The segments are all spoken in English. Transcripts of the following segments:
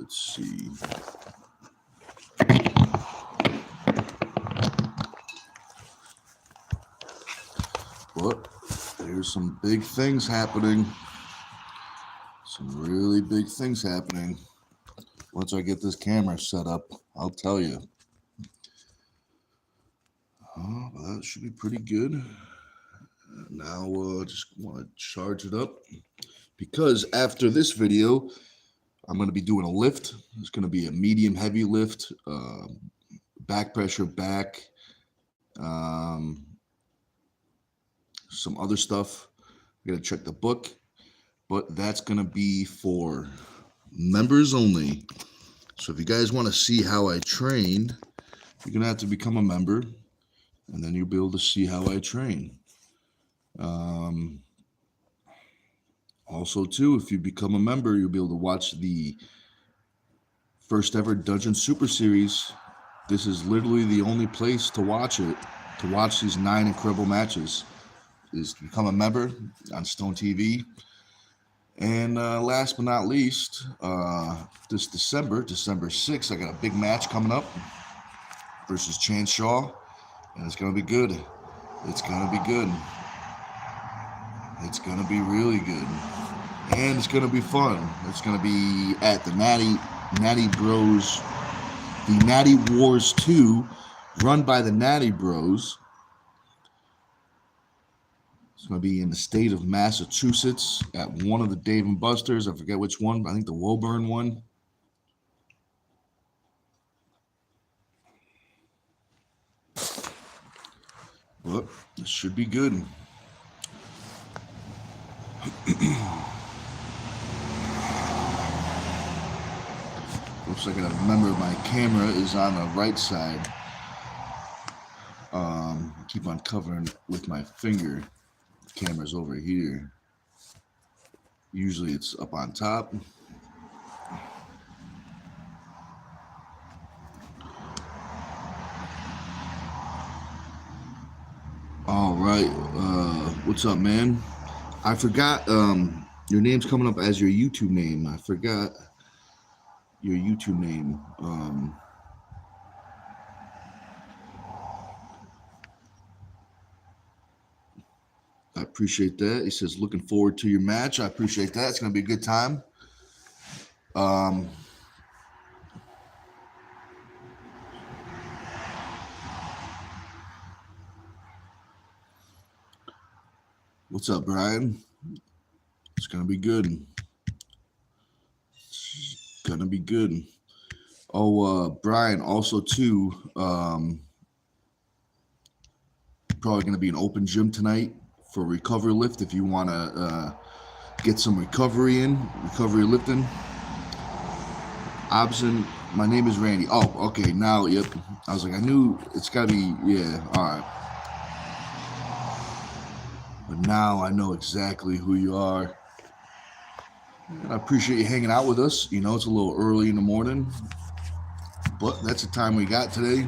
Let's see. But there's some big things happening. Some really big things happening. Once I get this camera set up, I'll tell you. Oh, well, that should be pretty good. Now, just want to charge it up. Because after this video, I'm going to be doing a lift. It's going to be a medium heavy lift, back pressure back, some other stuff. I got to check the book, but that's going to be for members only. So if you guys want to see how I train, you're going to have to become a member, and then you'll be able to see how I train. Also, too, if you become a member, you'll be able to watch the first ever Dungeon Super Series. This is literally the only place to watch it, to watch these 9 incredible matches, is to become a member on STONEtv. And last but not least, this December 6th, I got a big match coming up versus Chance Shaw, and it's going to be good. It's going to be good. It's going to be really good. And it's going to be fun. It's going to be at the Natty Bros, the Natty Wars 2, run by the Natty Bros. It's going to be in the state of Massachusetts at one of the Dave & Buster's. I forget which one. I think the Woburn one. But it should be good. Looks like I remember my camera is on the right side. I keep on covering with my finger. The camera's over here. Usually it's up on top. All right. What's up, man? I forgot your name's coming up as your YouTube name. I forgot your YouTube name. I appreciate that. He says, looking forward to your match. I appreciate that. It's going to be a good time. What's up, Brian? It's going to be good. It's going to be good. Oh, Brian, also, too, probably going to be an open gym tonight for recovery lift if you want to get some recovery lifting. Obson, my name is Randy. Oh, okay, now, yep. I was like, I knew it's got to be, yeah, all right. But now I know exactly who you are. And I appreciate you hanging out with us. You know, it's a little early in the morning, but that's the time we got today.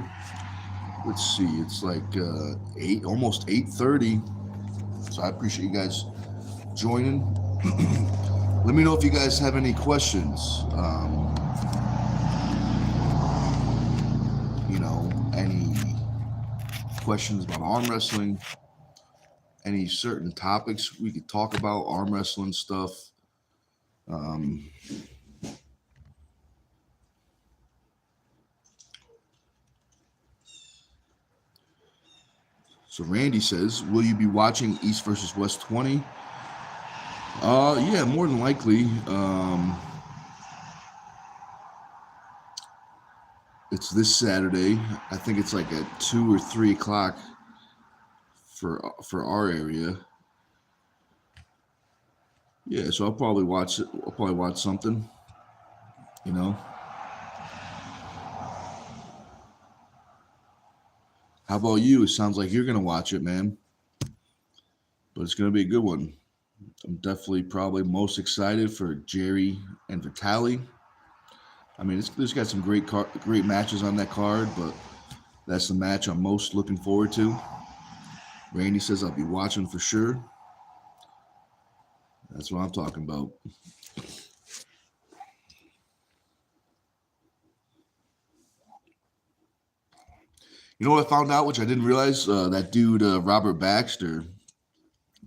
Let's see, it's like almost 8:30. So I appreciate you guys joining. Let me know if you guys have any questions. Any questions about arm wrestling, any certain topics we could talk about, arm wrestling stuff. So Randy says, will you be watching East versus West 20? Yeah, more than likely. It's this Saturday. I think it's like at 2 or 3 o'clock for our area. Yeah, so I'll probably watch it. I'll probably watch something, you know. How about you? It sounds like you're gonna watch it, man. But it's gonna be a good one. I'm definitely probably most excited for Jerry and Vitaly. I mean, it's got some great matches on that card, but that's the match I'm most looking forward to. Randy says I'll be watching for sure. That's what I'm talking about. You know what I found out, which I didn't realize? That dude, Robert Baxter,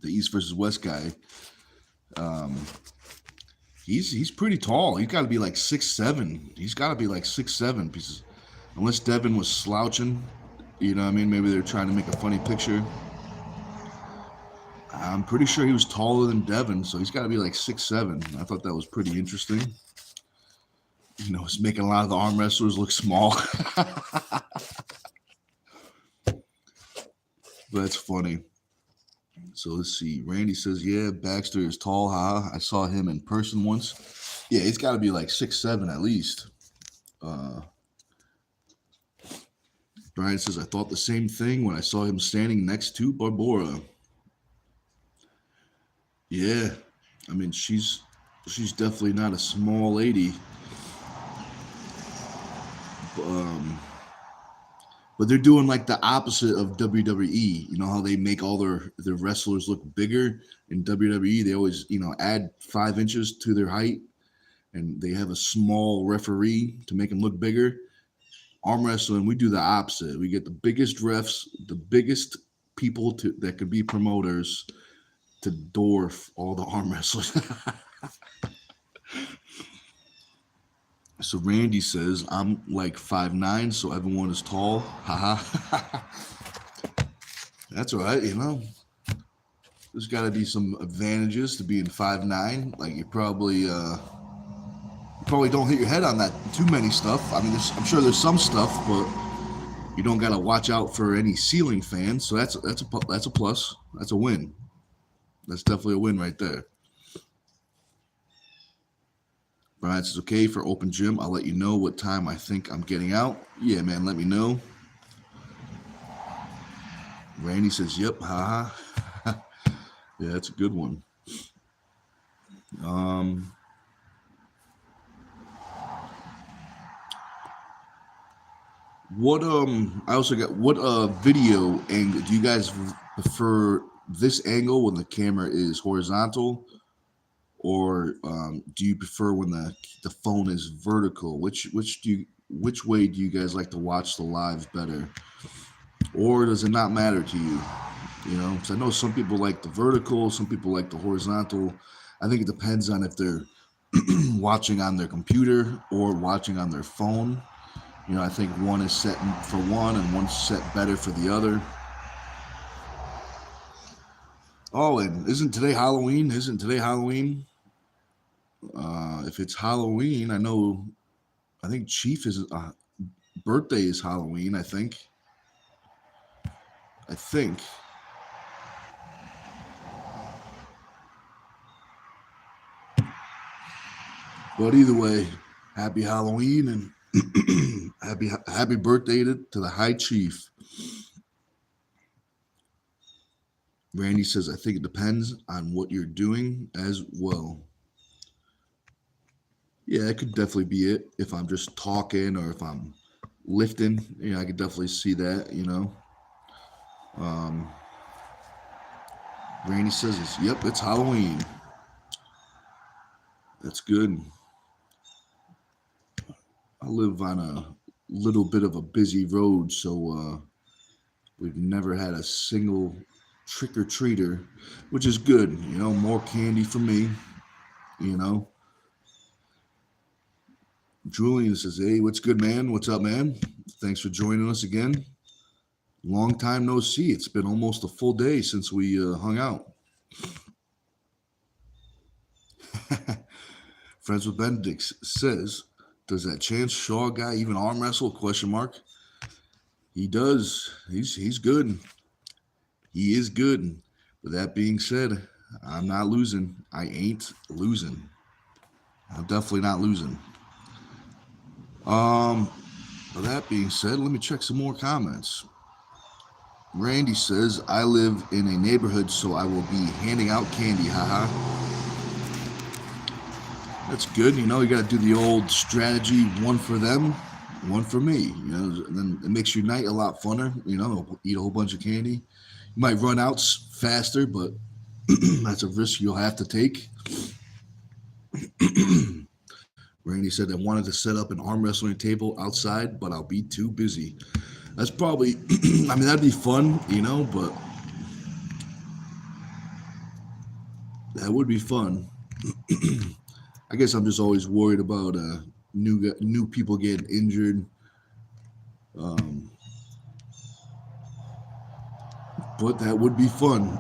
the East versus West guy, um, he's pretty tall. He's got to be like 6'7". He's got to be like 6'7", because unless Devin was slouching, you know what I mean? Maybe they're trying to make a funny picture. I'm pretty sure he was taller than Devin, so he's got to be like 6'7". I thought that was pretty interesting. You know, it's making a lot of the arm wrestlers look small. That's funny. So let's see. Randy says, yeah, Baxter is tall. I saw him in person once. Yeah, he's got to be like 6'7" at least. Brian says, I thought the same thing when I saw him standing next to Barbora. Yeah, I mean, she's definitely not a small lady. But they're doing like the opposite of WWE. You know how they make all their wrestlers look bigger in WWE? They always, add 5 inches to their height, and they have a small referee to make them look bigger. Arm wrestling, we do the opposite. We get the biggest refs, the biggest people that could be promoters to dwarf all the arm wrestlers. So Randy says, I'm like 5'9", so everyone is tall. Haha. That's all right, There's got to be some advantages to being 5'9". Like you probably don't hit your head on that too many stuff. I mean, I'm sure there's some stuff, but you don't got to watch out for any ceiling fans. So that's a plus. That's a win. That's definitely a win right there. Brian says, okay, for open gym, I'll let you know what time I think I'm getting out. Yeah, man, let me know. Randy says, yep, haha. Yeah, that's a good one. I also got, what video angle, do you guys prefer this angle when the camera is horizontal? Or do you prefer when the phone is vertical? Which way do you guys like to watch the lives better? Or does it not matter to you? Because I know some people like the vertical, some people like the horizontal. I think it depends on if they're watching on their computer or watching on their phone. I think one is set for one and one's set better for the other. Oh, and isn't today Halloween? If it's Halloween, I think Chief is birthday is Halloween. I think. But either way, happy Halloween and happy birthday to the High Chief. Randy says, I think it depends on what you're doing as well. Yeah, it could definitely be it. If I'm just talking or if I'm lifting, I could definitely see that, Randy says, yep, it's Halloween. That's good. I live on a little bit of a busy road, so we've never had a single trick-or-treater, which is good, more candy for me, Julian says, hey, what's good, man? What's up, man? Thanks for joining us again. Long time no see. It's been almost a full day since we hung out. Friends with Benedict says, does that Chance Shaw guy even arm wrestle? ? He does. He's good. He is good. With that being said, I'm not losing. I ain't losing. I'm definitely not losing. With that being said, let me check some more comments. Randy says, I live in a neighborhood, so I will be handing out candy. Haha. That's good. You got to do the old strategy, one for them, one for me. And then it makes your night a lot funner. Eat a whole bunch of candy. You might run out faster, but that's a risk you'll have to take. Randy said, I wanted to set up an arm wrestling table outside, but I'll be too busy. That's probably, I mean, that'd be fun, but that would be fun. I guess I'm just always worried about new people getting injured. Um, but that would be fun.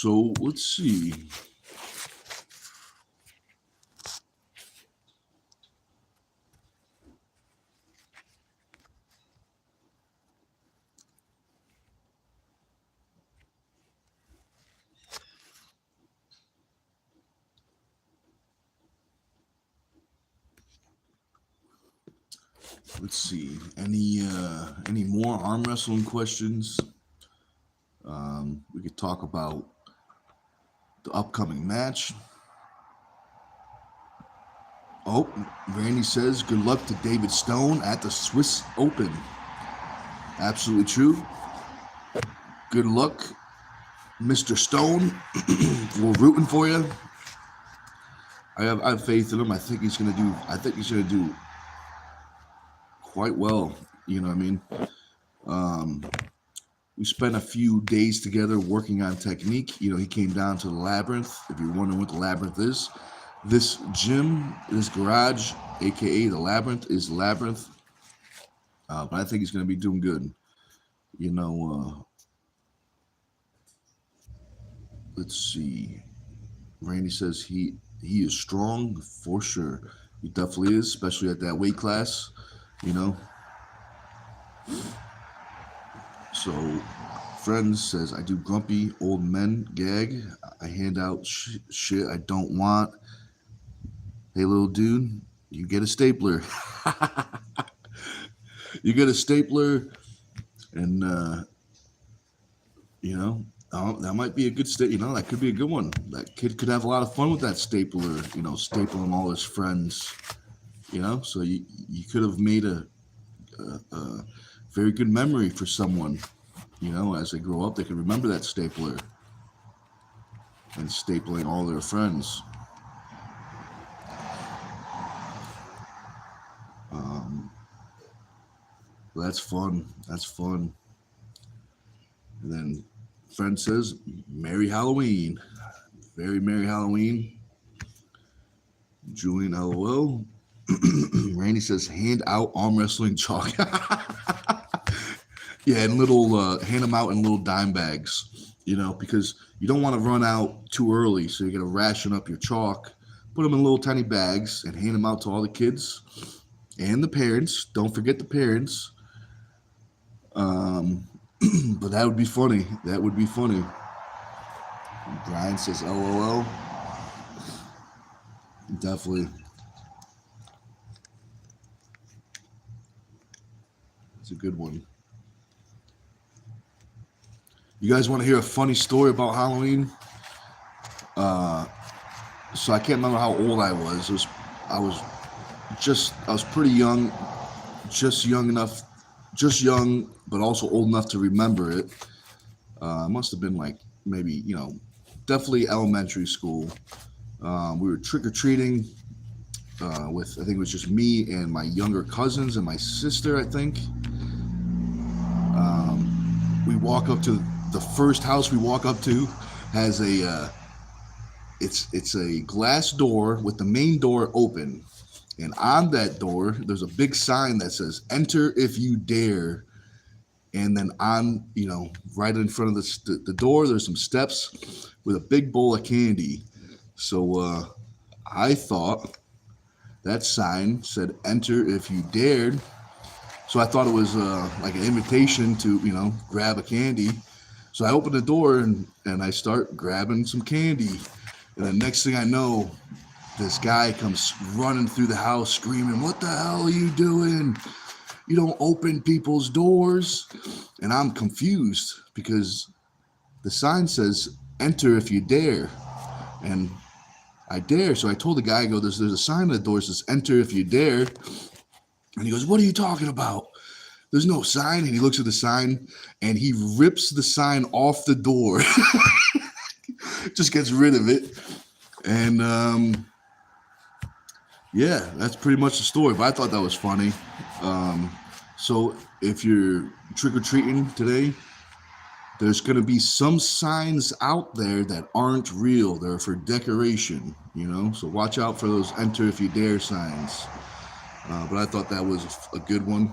So let's see. Let's see. Any more arm wrestling questions? We could talk about the upcoming match. Oh, Randy says good luck to David Stone at the Swiss Open. Absolutely true. Good luck, Mr. Stone. We're rooting for you. I have faith in him. I think he's gonna do quite well. You know what I mean? We spent a few days together working on technique. He came down to the Labyrinth. If you're wondering what the Labyrinth is, this gym, this garage, aka the Labyrinth, is Labyrinth. But I think he's going to be doing good. Let's see. Randy says he is strong for sure. He definitely is, especially at that weight class. So, Friends says, I do grumpy old men gag. I hand out shit I don't want. Hey, little dude, you get a stapler. You get a stapler, and, that might be a good that could be a good one. That kid could have a lot of fun with that stapler, stapling all his friends, so you could have made a very good memory for someone. As they grow up, they can remember that stapler and stapling all their friends. That's fun. That's fun. And then friend says, Merry Halloween. Very Merry Halloween. Julian, LOL. Randy says, hand out arm wrestling chalk. Yeah, and hand them out in little dime bags, because you don't want to run out too early. So you got to ration up your chalk, put them in little tiny bags, and hand them out to all the kids and the parents. Don't forget the parents. But that would be funny. That would be funny. Brian says, LOL. Definitely. It's a good one. You guys want to hear a funny story about Halloween? So I can't remember how old I was. I was pretty young, just young, but also old enough to remember it. Must have been like maybe, definitely elementary school. We were trick-or-treating with, I think it was just me and my younger cousins and my sister, I think. We walk up to the first house we walk up to has it's a glass door with the main door open. And on that door, there's a big sign that says, enter if you dare. And then on, right in front of the door, there's some steps with a big bowl of candy. So I thought that sign said, enter if you dared. So I thought it was like an invitation to, grab a candy. So I open the door and I start grabbing some candy. And the next thing I know, this guy comes running through the house screaming, what the hell are you doing? You don't open people's doors. And I'm confused because the sign says, enter if you dare. And I dare. So I told the guy, I go, there's a sign on the door that says, enter if you dare. And he goes, what are you talking about? there's no sign. And he looks at the sign and he rips the sign off the door. Just gets rid of it. And yeah, that's pretty much the story. But I thought that was funny. So if you're trick-or-treating today, there's going to be some signs out there that aren't real. They're for decoration, you know? So watch out for those enter if you dare signs. But I thought that was a good one.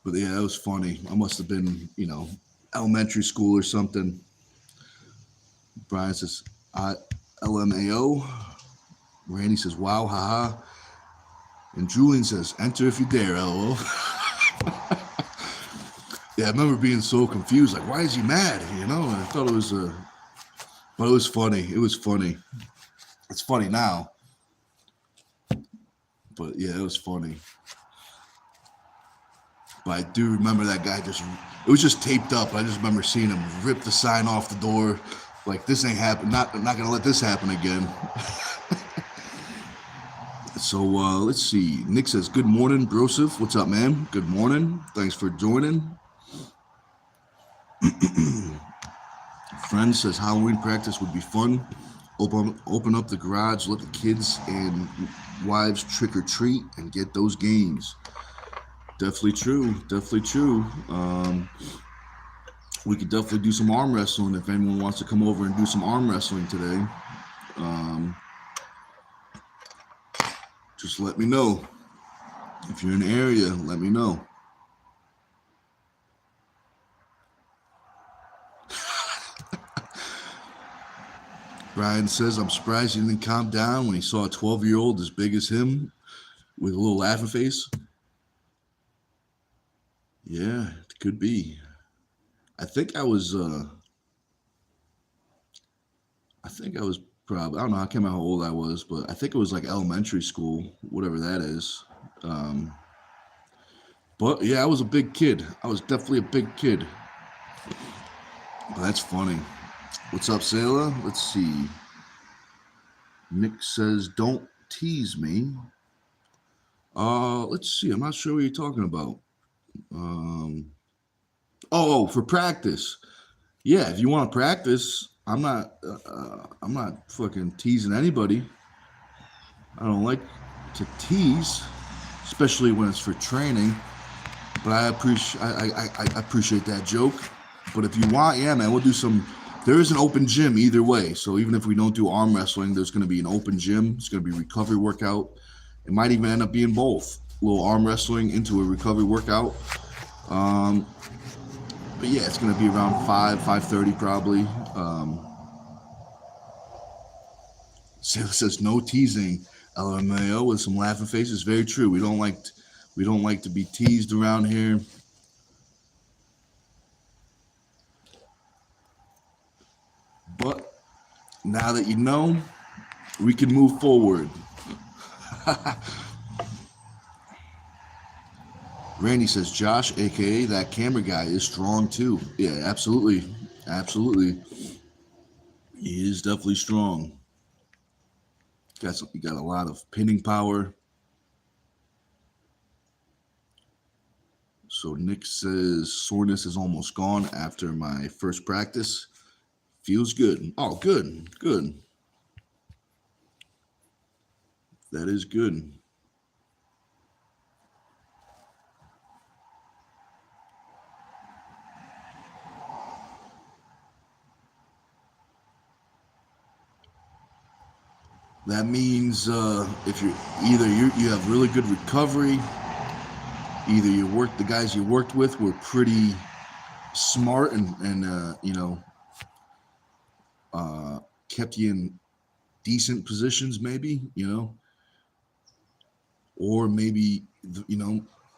But yeah, that was funny. I must have been, you know, elementary school or something. Brian says, LMAO. Randy says, wow, haha. And Julian says, enter if you dare, LOL. Yeah, I remember being so confused. Like, why is he mad? You know, and I thought it was, but it was funny. It was funny. It's funny now. But yeah, it was funny. But I do remember that guy it was just taped up. I just remember seeing him rip the sign off the door. Like, this ain't happen. Not gonna let this happen again. So let's see. Nick says, good morning, Broseph. What's up, man? Good morning. Thanks for joining. Friend says Halloween practice would be fun. Open up the garage, let the kids and wives trick or treat and get those games. Definitely true. Definitely true. We could definitely do some arm wrestling if anyone wants to come over and do some arm wrestling today. Just let me know. If you're in the area, let me know. Brian says, I'm surprised he didn't calm down when he saw a 12-year-old as big as him with a little laughing face. Yeah, it could be. I think I was probably, I don't know, I can't remember how old I was, but I think it was like elementary school, whatever that is. But yeah, I was a big kid. I was definitely a big kid. But that's funny. What's up, Sailor? Let's see. Nick says, don't tease me. Let's see. I'm not sure what you're talking about. For practice. Yeah, if you want to practice, I'm not fucking teasing anybody. I don't like to tease, especially when it's for training. But I appreciate that joke. But if you want, yeah, man, we'll do some. There is an open gym either way. So even if we don't do arm wrestling, there's going to be an open gym. It's going to be a recovery workout. It might even end up being both. A little arm wrestling into a recovery workout. But yeah, it's going to be around 5:30 probably. Sarah says no teasing. LMAO with some laughing faces. Very true. We don't like to be teased around here. But now that you know, we can move forward. Randy says, Josh, aka that camera guy, is strong too. Yeah, absolutely. Absolutely. He is definitely strong. He got a lot of pinning power. So Nick says, soreness is almost gone after my first practice. Feels good. Oh, good. Good. That is good. That means if you're you have really good recovery, either the guys you worked with were pretty smart and kept you in decent positions, maybe, or maybe,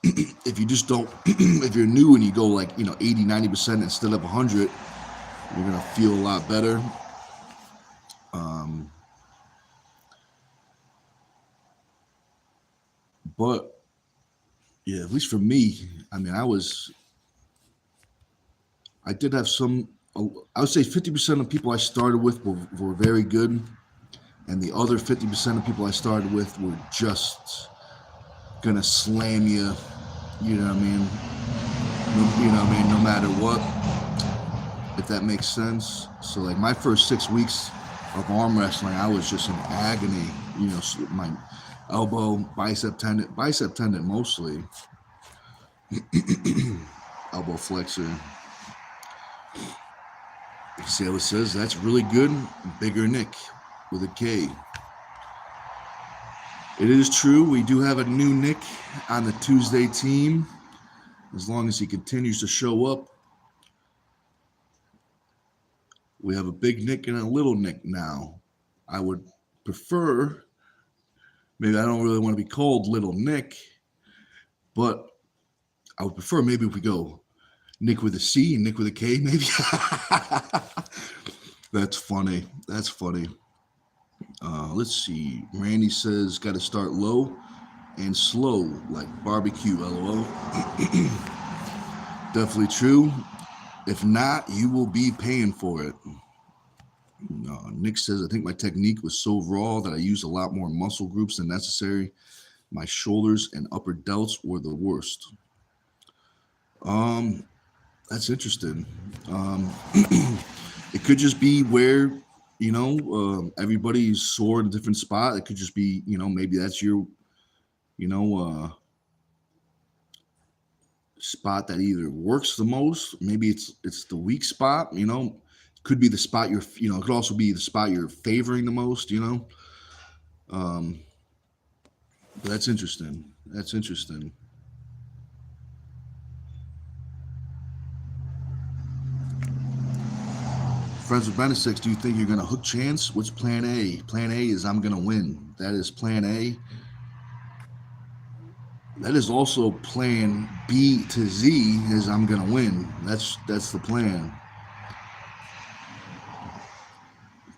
if you just don't, if you're new and you go like, 80, 90% instead of 100, you're going to feel a lot better. But yeah, at least for me, I mean, I did have I would say 50% of people I started with were very good. And the other 50% of people I started with were just gonna slam you, you know what I mean? You know what I mean? No matter what, if that makes sense. So like my first 6 weeks of arm wrestling, I was just in agony. You know, my elbow, bicep tendon mostly, elbow flexor. See how it says? That's really good. Bigger Nick with a K. It is true. We do have a new Nick on the Tuesday team. As long as he continues to show up. We have a big Nick and a little Nick now. I would prefer, maybe I don't really want to be called Little Nick, but I would prefer maybe if we go Nick with a C and Nick with a K, maybe. That's funny. That's funny. Let's see. Randy says, got to start low and slow, like barbecue, LOL. Definitely true. If not, you will be paying for it. Nick says, I think my technique was so raw that I used a lot more muscle groups than necessary. My shoulders and upper delts were the worst. That's interesting. It could just be where, you know, everybody's sore in a different spot. It could just be, you know, maybe that's your, you know, spot that either works the most. Maybe it's the weak spot, you know. Could be the spot you're, you know, it could also be the spot you're favoring the most, you know. But that's interesting. That's interesting. Friends with Benedicts, do you think you're going to hook chance? What's plan A? Plan A is I'm going to win. That is plan A. That is also plan B to Z is I'm going to win. That's the plan.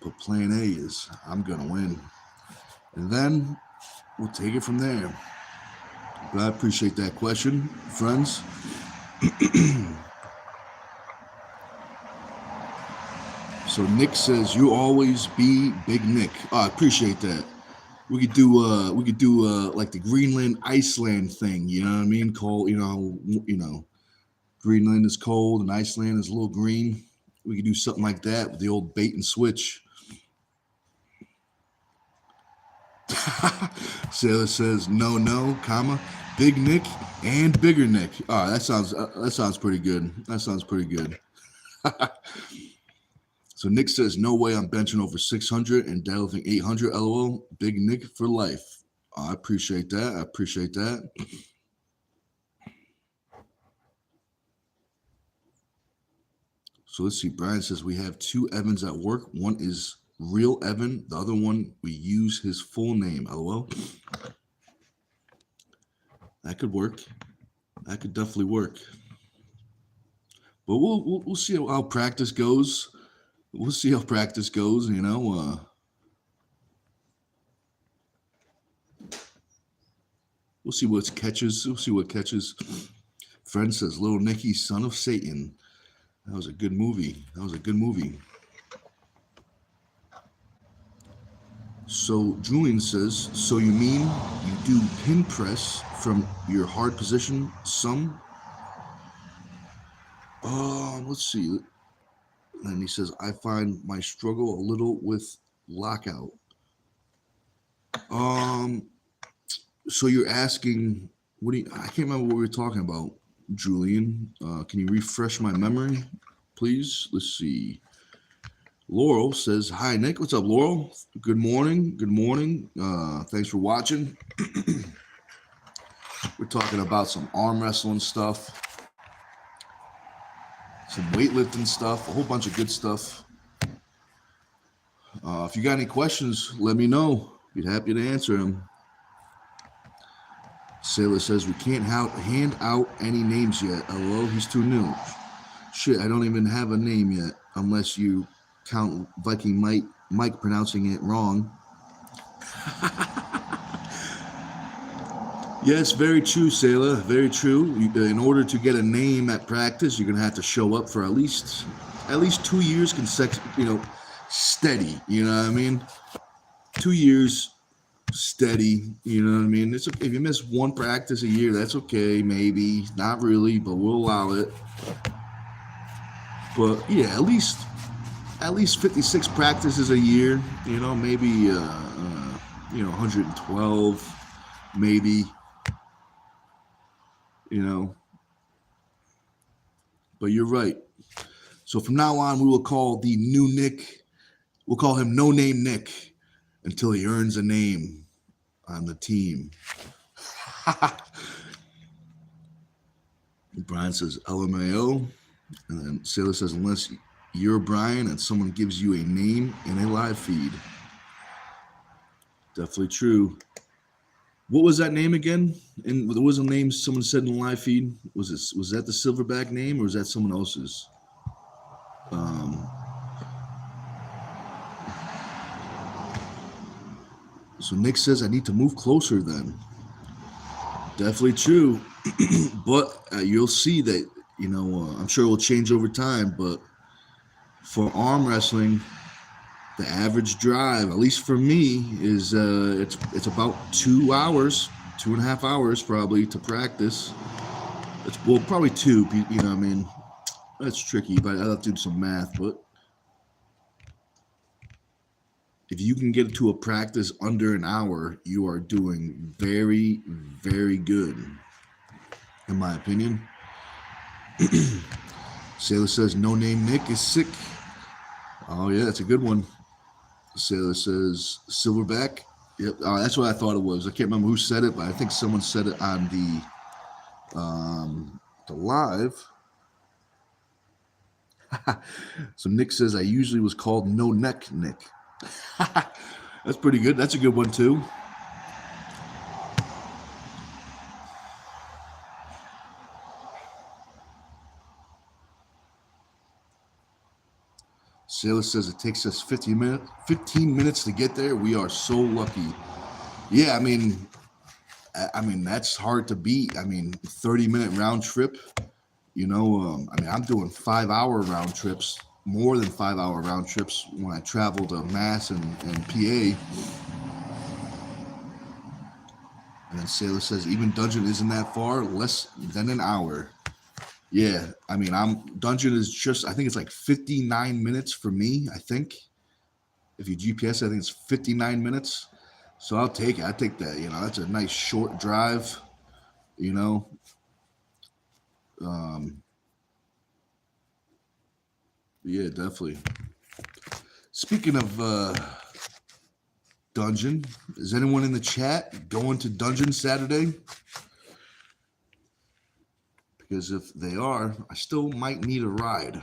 But plan A is I'm going to win. And then we'll take it from there. But I appreciate that question, friends. So Nick says you always be Big Nick. Oh, I appreciate that. We could do like the Greenland, Iceland thing. You know what I mean? Cold. You know, Greenland is cold and Iceland is a little green. We could do something like that with the old bait and switch. Sailor says no, comma, Big Nick and Bigger Nick. Oh, that sounds pretty good. That sounds pretty good. So Nick says, no way I'm benching over 600 and deadlifting 800, LOL. Big Nick for life. I appreciate that. I appreciate that. So let's see. Brian says, we have two Evans at work. One is real Evan. The other one, we use his full name, LOL. That could work. That could definitely work. But we'll see how practice goes. We'll see how practice goes, you know. We'll see what catches. We'll see what catches. Friend says, Little Nicky, son of Satan. That was a good movie. That was a good movie. So Julian says, so you mean you do pin press from your hard position some? Let's see. And he says, I find my struggle a little with lockout. So you're asking, I can't remember what we were talking about, Julian. Can you refresh my memory, please? Let's see. Laurel says, hi, Nick. What's up, Laurel? Good morning. Good morning. Thanks for watching. We're talking about some arm wrestling stuff. Some weightlifting stuff, a whole bunch of good stuff. If you got any questions, let me know. Be happy to answer them. Sailor says, we can't hand out any names yet. LOL, he's too new. Shit, I don't even have a name yet, unless you count Viking Mike pronouncing it wrong. Yes, very true, Sailor. Very true. In order to get a name at practice, you're gonna have to show up for at least 2 years consecutive, steady. You know what I mean? 2 years steady. You know what I mean? It's okay. If you miss one practice a year, that's okay. Maybe not really, but we'll allow it. But yeah, at least 56 practices a year. You know, maybe 112, maybe. You know, but you're right. So from now on, we will call the new Nick. We'll call him No Name Nick until he earns a name on the team. Brian says LMAO. And then Sailor says, unless you're Brian and someone gives you a name in a live feed. Definitely true. What was that name again? And there was a name someone said in the live feed. Was that the Silverback name or was that someone else's? So Nick says, I need to move closer then. Definitely true. But you'll see that, I'm sure it will change over time. But for arm wrestling, the average drive, at least for me, is it's about 2 hours, 2.5 hours probably to practice. Probably 2, you know what I mean? That's tricky, but I'll have to do some math. But if you can get to a practice under an hour, you are doing very, very good, in my opinion. Sailor says, No Name Nick is sick. Oh, yeah, that's a good one. Sailor says, Silverback. Yep, that's what I thought it was. I can't remember who said it, but I think someone said it on the live. So Nick says, I usually was called No Neck Nick. That's pretty good. That's a good one, too. Sailor says it takes us 15 minutes to get there. We are so lucky. Yeah, I mean that's hard to beat. 30-minute round trip. I'm doing 5-hour round trips, more than 5-hour round trips when I travel to Mass and PA. And then Sailor says even Dungeon isn't that far, less than an hour. Yeah, Dungeon is just, I think it's like 59 minutes for me, I think. If you GPS, I think it's 59 minutes. So I'll take it. I take that, that's a nice short drive, Yeah, definitely. Speaking of Dungeon, is anyone in the chat going to Dungeon Saturday? Because if they are, I still might need a ride.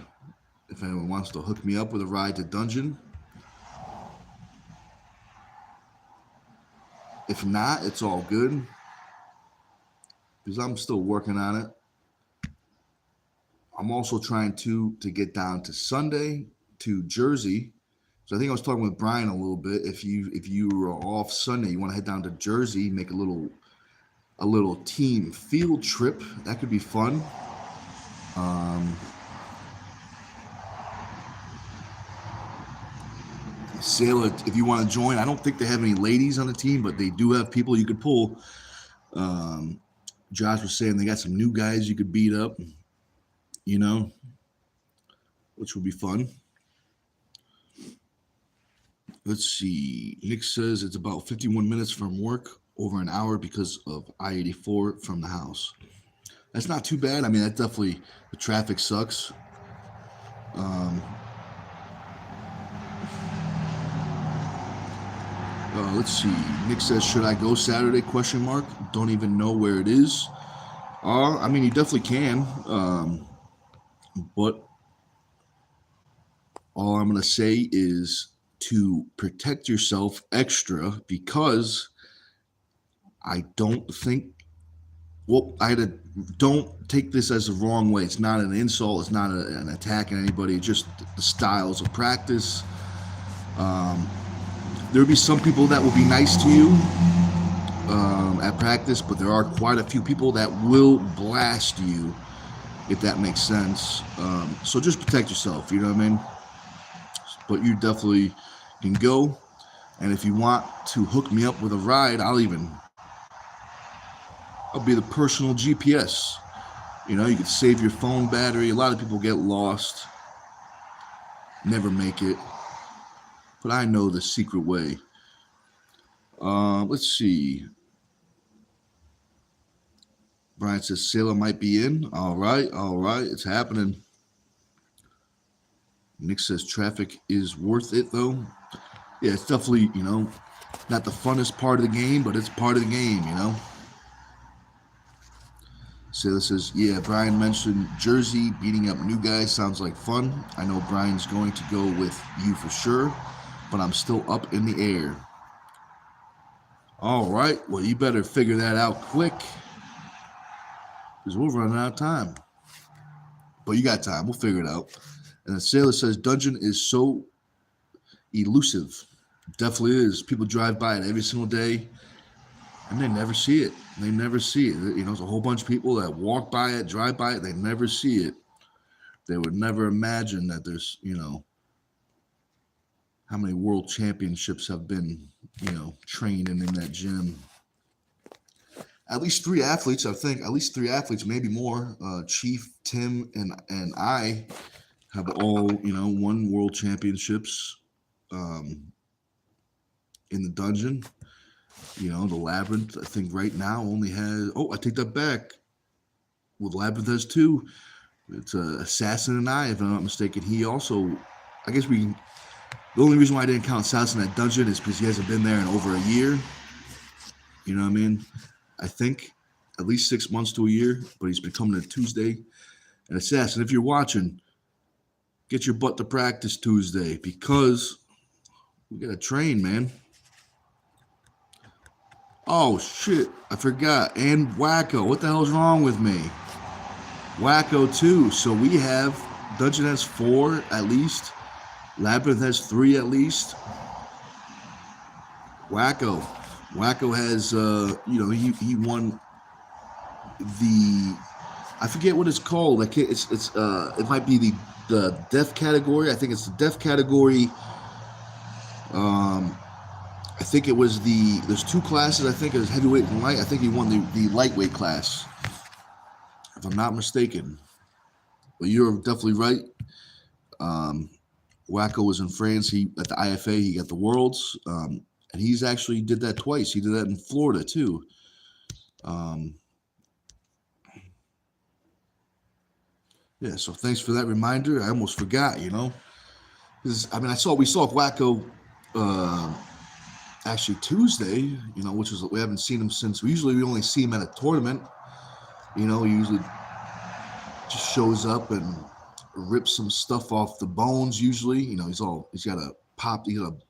If anyone wants to hook me up with a ride to Dungeon. If not, it's all good. Because I'm still working on it. I'm also trying to get down to Sunday to Jersey. So I think I was talking with Brian a little bit. If you were off Sunday, you want to head down to Jersey, make a little team field trip. That could be fun. Sailor, if you want to join, I don't think they have any ladies on the team, but they do have people you could pull. Josh was saying they got some new guys you could beat up, which would be fun. Let's see. Nick says it's about 51 minutes from work, over an hour because of I-84 from the house. That's not too bad. That definitely, the traffic sucks. Let's see. Nick says, should I go Saturday? ? Don't even know where it is. You definitely can. But all I'm going to say is to protect yourself extra, because I don't think, don't take this as the wrong way. It's not an insult. It's not an attack on anybody. It's just the styles of practice. There will be some people that will be nice to you at practice, but there are quite a few people that will blast you, if that makes sense. So just protect yourself, you know what I mean? But you definitely can go. And if you want to hook me up with a ride, I'll be the personal GPS. You know, you can save your phone battery. A lot of people get lost, never make it. But I know the secret way. Let's see. Brian says Sailor might be in. All right. It's happening. Nick says traffic is worth it, though. Yeah, it's definitely, not the funnest part of the game, but it's part of the game, Sailor says, yeah, Brian mentioned Jersey, beating up new guys sounds like fun. I know Brian's going to go with you for sure, but I'm still up in the air. All right, well, you better figure that out quick, because we're running out of time. But you got time. We'll figure it out. And the Sailor says, dungeon is so elusive. Definitely is. People drive by it every single day, and they never see it. There's a whole bunch of people that walk by it, drive by it, they never see it. They would never imagine that there's, how many world championships have been, training in that gym. At least 3 athletes, I think. At least 3 athletes, maybe more. Chief, Tim, and I have all, won world championships in the dungeon. The Labyrinth, I think right now only has... Oh, I take that back. Well, the Labyrinth has 2. It's Assassin and I, if I'm not mistaken. He also... I guess we can... The only reason why I didn't count Assassin in that dungeon is because he hasn't been there in over a year. You know what I mean? I think at least 6 months to a year, but he's been coming to Tuesday. And Assassin, if you're watching, get your butt to practice Tuesday, because we got to train, man. Oh, shit. I forgot. And Wacko. What the hell's wrong with me? Wacko, too. So we have... Dungeon has 4, at least. Labyrinth has 3, at least. Wacko. Wacko has, he won the... I forget what it's called. It might be the deaf category. I think it's the deaf category. I think it was there's 2 classes. I think it was heavyweight and light. I think he won the lightweight class, if I'm not mistaken. But you're definitely right. Wacko was in France. At the IFA, he got the Worlds. And he's actually did that twice. He did that in Florida, too. Yeah, so thanks for that reminder. I almost forgot, we saw Wacko actually Tuesday, which was, we haven't seen him since. We only see him at a tournament. He usually just shows up and rips some stuff off the bones. Usually, he's got a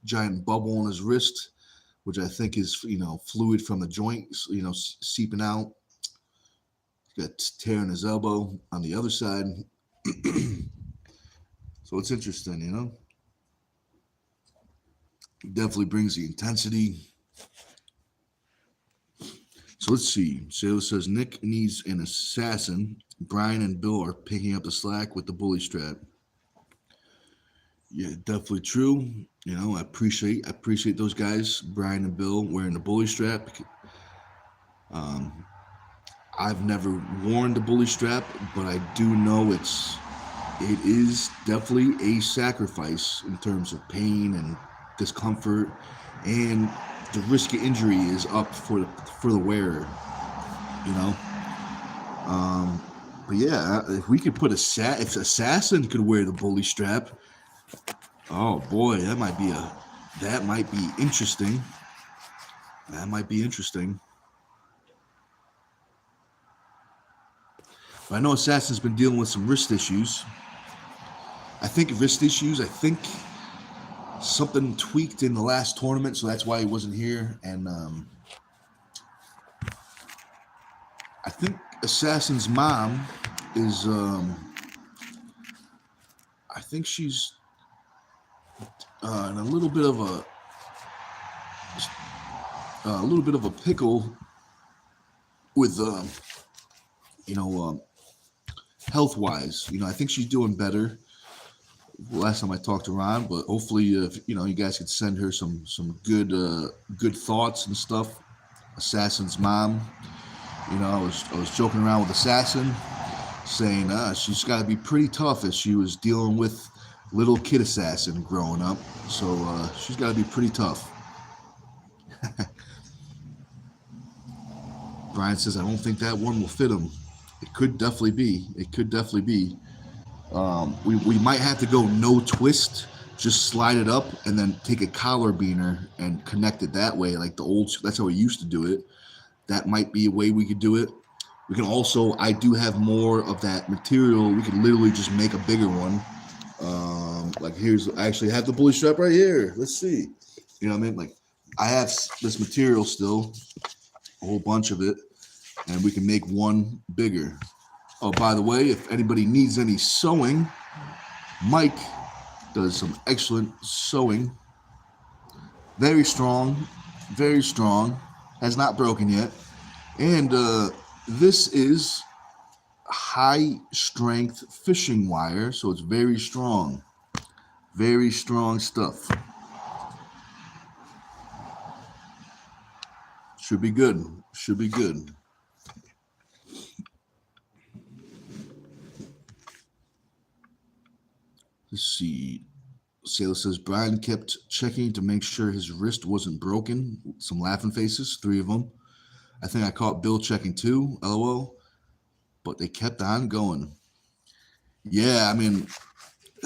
giant bubble on his wrist, which I think is, fluid from the joints, seeping out. He's got tear in his elbow on the other side. So it's interesting, Definitely brings the intensity. So let's see. Sailor says Nick needs an assassin. Brian and Bill are picking up the slack with the bully strap. Yeah, definitely true. I appreciate those guys, Brian and Bill, wearing the bully strap. I've never worn the bully strap, but I do know it is definitely a sacrifice in terms of pain and discomfort, and the risk of injury is up for the wearer. But yeah, if we could put if Assassin could wear the bully strap, oh boy, that might be interesting. That might be interesting. But I know Assassin's been dealing with some wrist issues. I think something tweaked in the last tournament, so that's why he wasn't here. And I think Assassin's mom is, I think she's in a little bit of a pickle with, health-wise. I think she's doing better. last time I talked to Ron, but hopefully, if, you guys could send her some good thoughts and stuff. Assassin's mom, I was joking around with Assassin, saying she's got to be pretty tough as she was dealing with little kid Assassin growing up. So she's got to be pretty tough. Brian says, I don't think that one will fit him. It could definitely be. It could definitely be. We might have to go no twist, just slide it up and then take a collar beaner and connect it that way, like the old. That's how we used to do it. That might be a way we could do it. We can also, I do have more of that material. We could literally just make a bigger one. Like I actually have the bully strap right here. Let's see. You know what I mean? Like I have this material still, a whole bunch of it, and we can make one bigger. Oh, by the way, if anybody needs any sewing, Mike does some excellent sewing. Very strong, very strong. Has not broken yet. And this is high strength fishing wire, so it's very strong. Very strong stuff. Should be good. Should be good. Let's see. Sailor says Brian kept checking to make sure his wrist wasn't broken. Some laughing faces, 3 of them. I think I caught Bill checking too, LOL. But they kept on going. Yeah, I mean,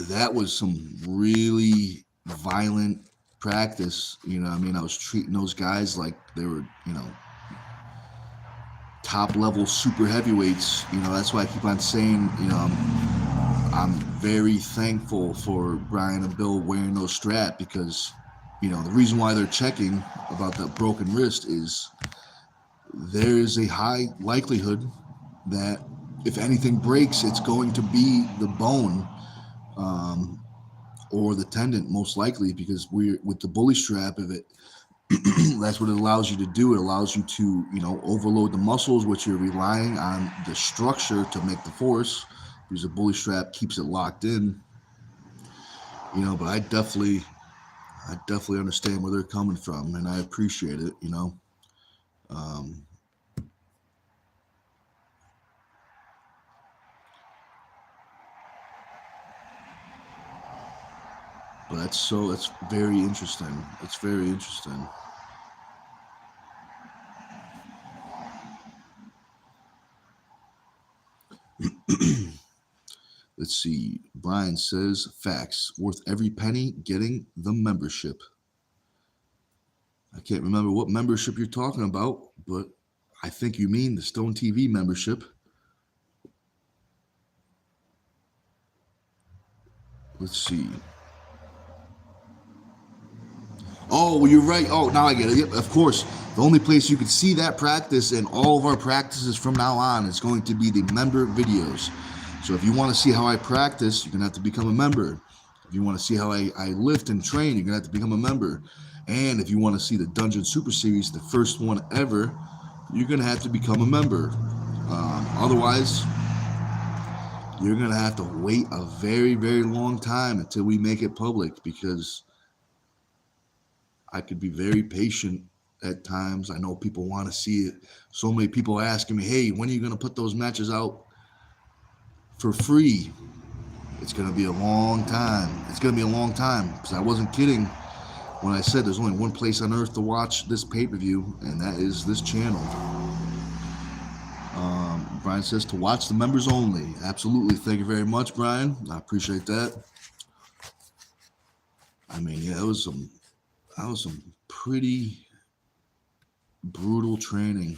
that was some really violent practice. I mean, I was treating those guys like they were, top level super heavyweights. That's why I keep on saying, I'm very thankful for Brian and Bill wearing those straps because, the reason why they're checking about that broken wrist is there is a high likelihood that if anything breaks, it's going to be the bone or the tendon, most likely, because with the bully strap, if it that's what it allows you to do. It allows you to, overload the muscles, which you're relying on the structure to make the force. Because the bully strap keeps it locked in, but I definitely understand where they're coming from, and I appreciate it, But that's very interesting. It's very interesting. Let's see. Brian says, facts. Worth every penny getting the membership. I can't remember what membership you're talking about, but I think you mean the STONEtv membership. Let's see. Oh, well, you're right. Oh, now I get it. Yep, of course. The only place you can see that practice and all of our practices from now on is going to be the member videos. So if you want to see how I practice, you're going to have to become a member. If you want to see how I lift and train, you're going to have to become a member. And if you want to see the Dungeon Super Series, the first one ever, you're going to have to become a member. Otherwise, you're going to have to wait a very, very long time until we make it public, because I could be very patient at times. I know people want to see it. So many people asking me, hey, when are you going to put those matches out for free? It's going to be a long time. It's going to be a long time, because I wasn't kidding when I said there's only one place on earth to watch this pay-per-view, and that is this channel. Brian says to watch the members only. Absolutely. Thank you very much, Brian. I appreciate that. I mean, yeah, that was some pretty brutal training,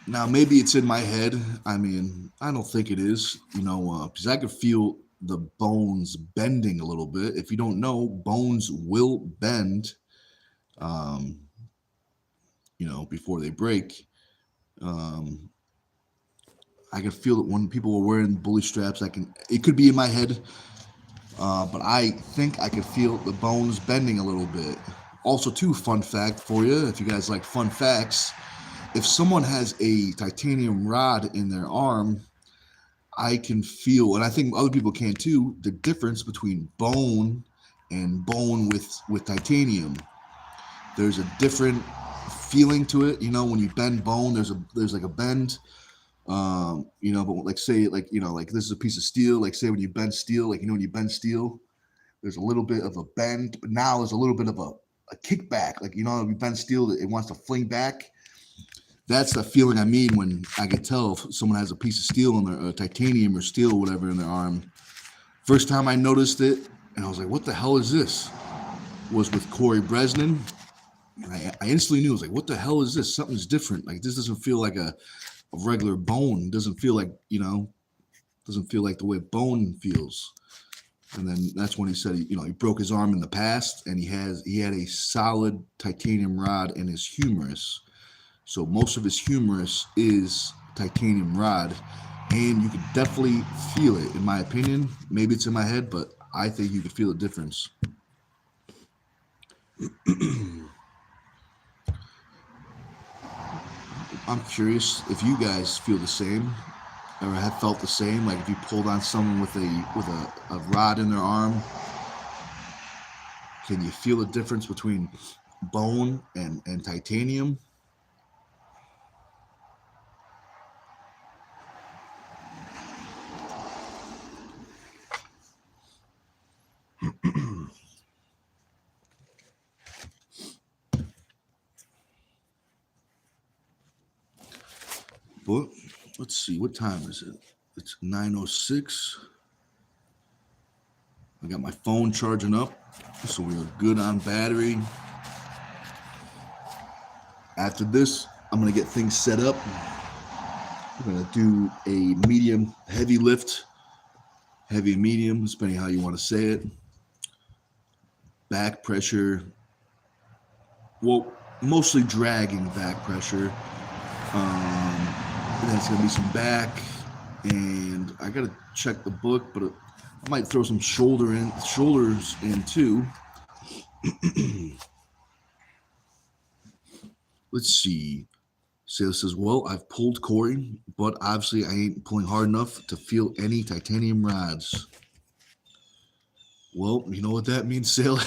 Now, maybe it's in my head. I mean, I don't think it is, because I could feel the bones bending a little bit. If you don't know, bones will bend, before they break. I can feel it when people were wearing bully straps. It could be in my head, but I think I could feel the bones bending a little bit. Also, too, fun fact for you, if you guys like fun facts, if someone has a titanium rod in their arm, I can feel, and I think other people can too, the difference between bone and bone with titanium. There's a different feeling to it. When you bend bone, there's like a bend. But like say like this is a piece of steel. Like say when you bend steel, like when you bend steel, there's a little bit of a bend, but now there's a little bit of a kickback. Like when you bend steel, it wants to fling back. That's the feeling I mean when I can tell if someone has a piece of steel in their titanium or steel, whatever, in their arm. First time I noticed it, and I was like, "What the hell is this?" Was with Corey Bresnan. And I instantly knew, I was like, what the hell is this? Something's different. Like, this doesn't feel like a regular bone. It doesn't feel like, doesn't feel like the way bone feels. And then that's when he said, he broke his arm in the past, and he had a solid titanium rod in his humerus. So most of his humerus is titanium rod, and you could definitely feel it, in my opinion. Maybe it's in my head, but I think you could feel the difference. I'm curious if you guys feel the same or have felt the same. Like if you pulled on someone with a rod in their arm, can you feel the difference between bone and titanium? But let's see, what time is it? It's 9:06. I got my phone charging up, so we are good on battery. After this, I'm gonna get things set up. We're gonna do a medium heavy lift, heavy medium, depending how you want to say it. Back pressure. Well, mostly dragging back pressure. And then it's gonna be some back, and I gotta check the book, but I might throw some shoulders in too. Let's see. Sailor says, well, I've pulled Corey, but obviously I ain't pulling hard enough to feel any titanium rods. Well, you know what that means, Sailor?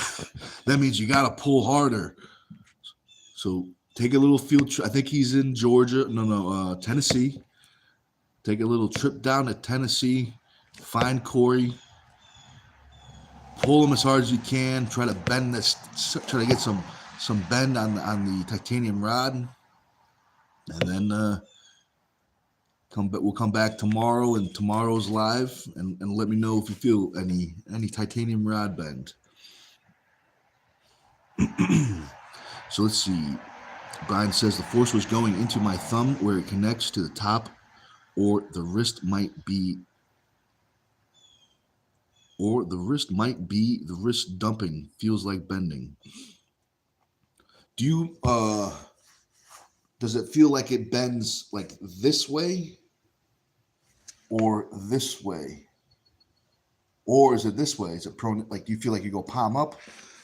That means you gotta pull harder. So take a little field trip. I think he's in Georgia. Tennessee. Take a little trip down to Tennessee. Find Corey. Pull him as hard as you can. Try to bend this. Try to get some bend on the titanium rod, and then we'll come back tomorrow and tomorrow's live, and let me know if you feel any titanium rod bend. So let's see. Brian says the force was going into my thumb where it connects to the top, or the wrist might be the wrist dumping. Feels like bending. Do you does it feel like it bends like this way or this way? Or is it this way? Is it prone, like, do you feel like you go palm up?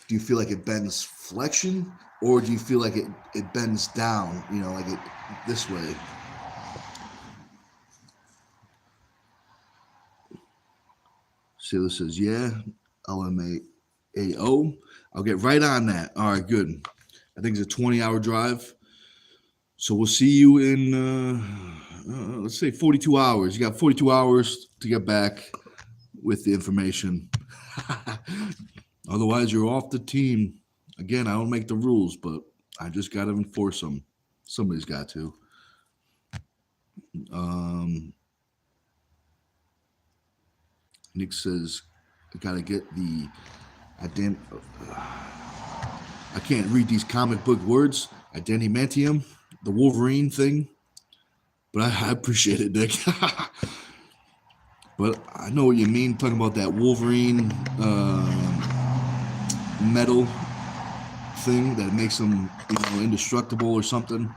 Do you feel like it bends flexion? Or do you feel like it bends down, like it this way? Sailor says, yeah, LMAO. I'll get right on that. All right, good. I think it's a 20-hour drive. So we'll see you in, let's say 42 hours. You got 42 hours to get back with the information. Otherwise, you're off the team. Again, I don't make the rules, but I just got to enforce them. Somebody's got to. Nick says, I got to get the... I can't read these comic book words. Adamantium, the Wolverine thing. But I appreciate it, Nick. But I know what you mean, talking about that Wolverine metal thing that makes them, indestructible or something.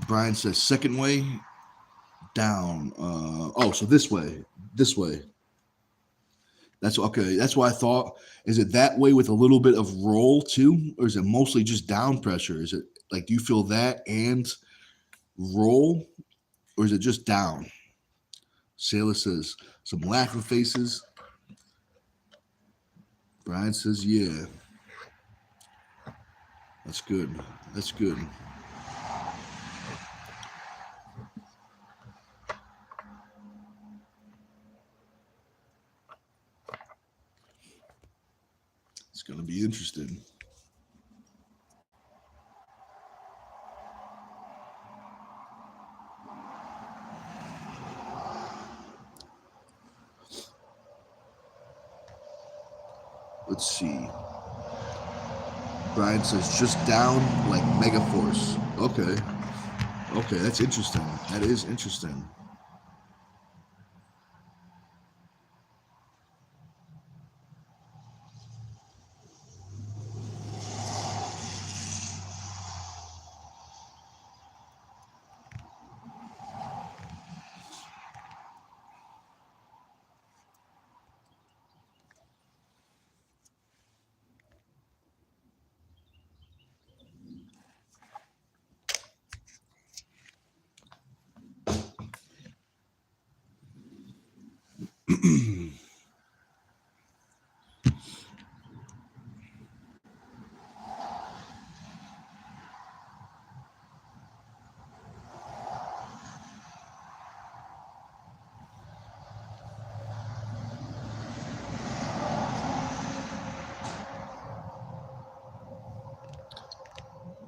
Brian says second way down. So this way. That's okay. That's what I thought. Is it that way with a little bit of roll too, or is it mostly just down pressure? Is it like, do you feel that and roll, or is it just down? Sailor says some laughing faces. Brian says, yeah. That's good. That's good. It's going to be interesting. Let's see. Brian says just down like Mega Force. Okay. Okay, that's interesting. That is interesting.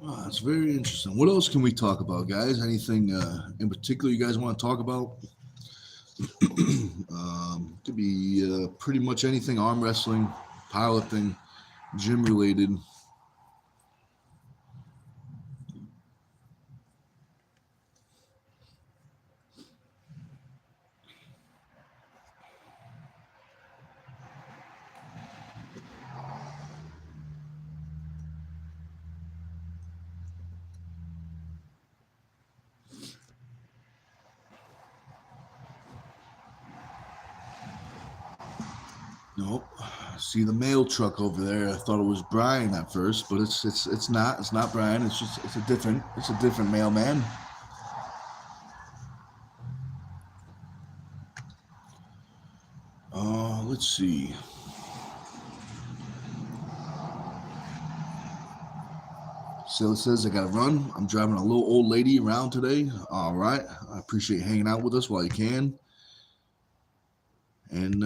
Oh, that's very interesting. What else can we talk about, guys? Anything in particular you guys want to talk about? Could be pretty much anything: arm wrestling, powerlifting, gym related. Nope. See the mail truck over there. I thought it was Brian at first, but it's not. It's not Brian. It's a different mailman. Let's see. So it says I gotta run. I'm driving a little old lady around today. All right. I appreciate hanging out with us while you can. And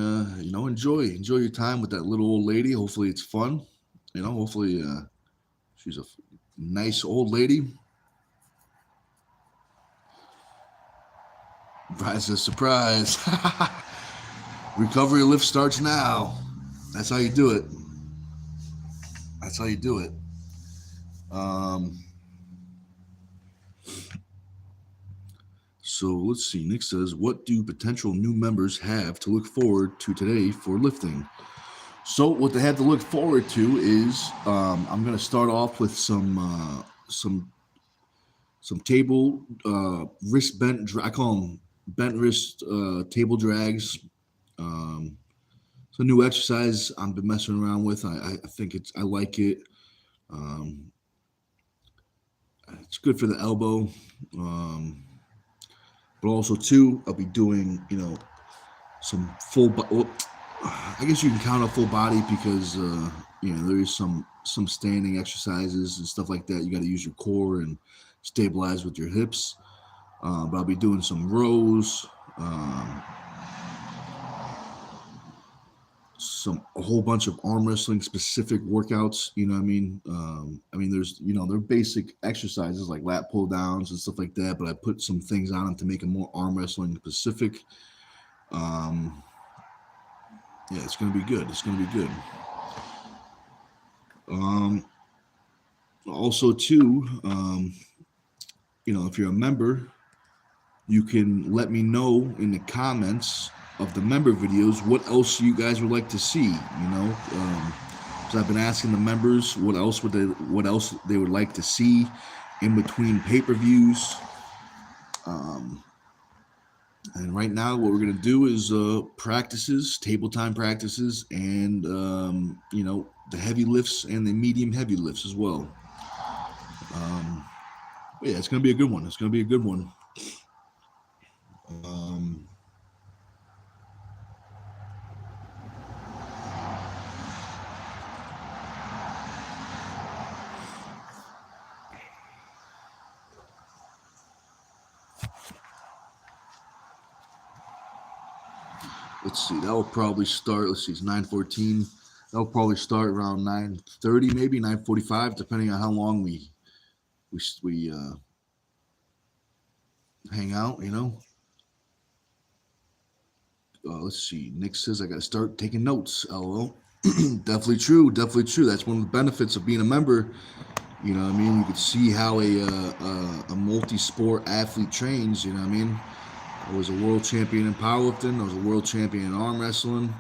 enjoy your time with that little old lady. Hopefully it's fun. Hopefully she's a nice old lady. Brian's a surprise. Recovery lift starts now. That's how you do it. That's how you do it. So let's see. Nick says, what do potential new members have to look forward to today for lifting? So what they have to look forward to is I'm going to start off with some table wrist bent. I call them bent wrist table drags. It's a new exercise I've been messing around with. I think I like it. It's good for the elbow. But also too, I'll be doing, some full. I guess you can count a full body because there is some standing exercises and stuff like that. You got to use your core and stabilize with your hips. But I'll be doing some rows, a whole bunch of arm wrestling specific workouts. You know what I mean? There's they're basic exercises like lat pull downs and stuff like that. But I put some things on them to make them more arm wrestling specific. Yeah, it's gonna be good. It's gonna be good. Also, too, if you're a member, you can let me know in the comments of the member videos what else you guys would like to see. So I've been asking the members what else they would like to see in between pay-per-views. And right now, what we're gonna do is practices, table time practices, and the heavy lifts and the medium heavy lifts as well. Yeah, it's gonna be a good one. It's gonna be a good one. Let's see. That will probably start. Let's see. It's 9:14. That'll probably start around 9:30, maybe 9:45, depending on how long we hang out. Let's see. Nick says I got to start taking notes. LOL. Definitely true. Definitely true. That's one of the benefits of being a member. You know what I mean? You could see how a multi-sport athlete trains. You know what I mean? I was a world champion in powerlifting. I was a world champion in arm wrestling.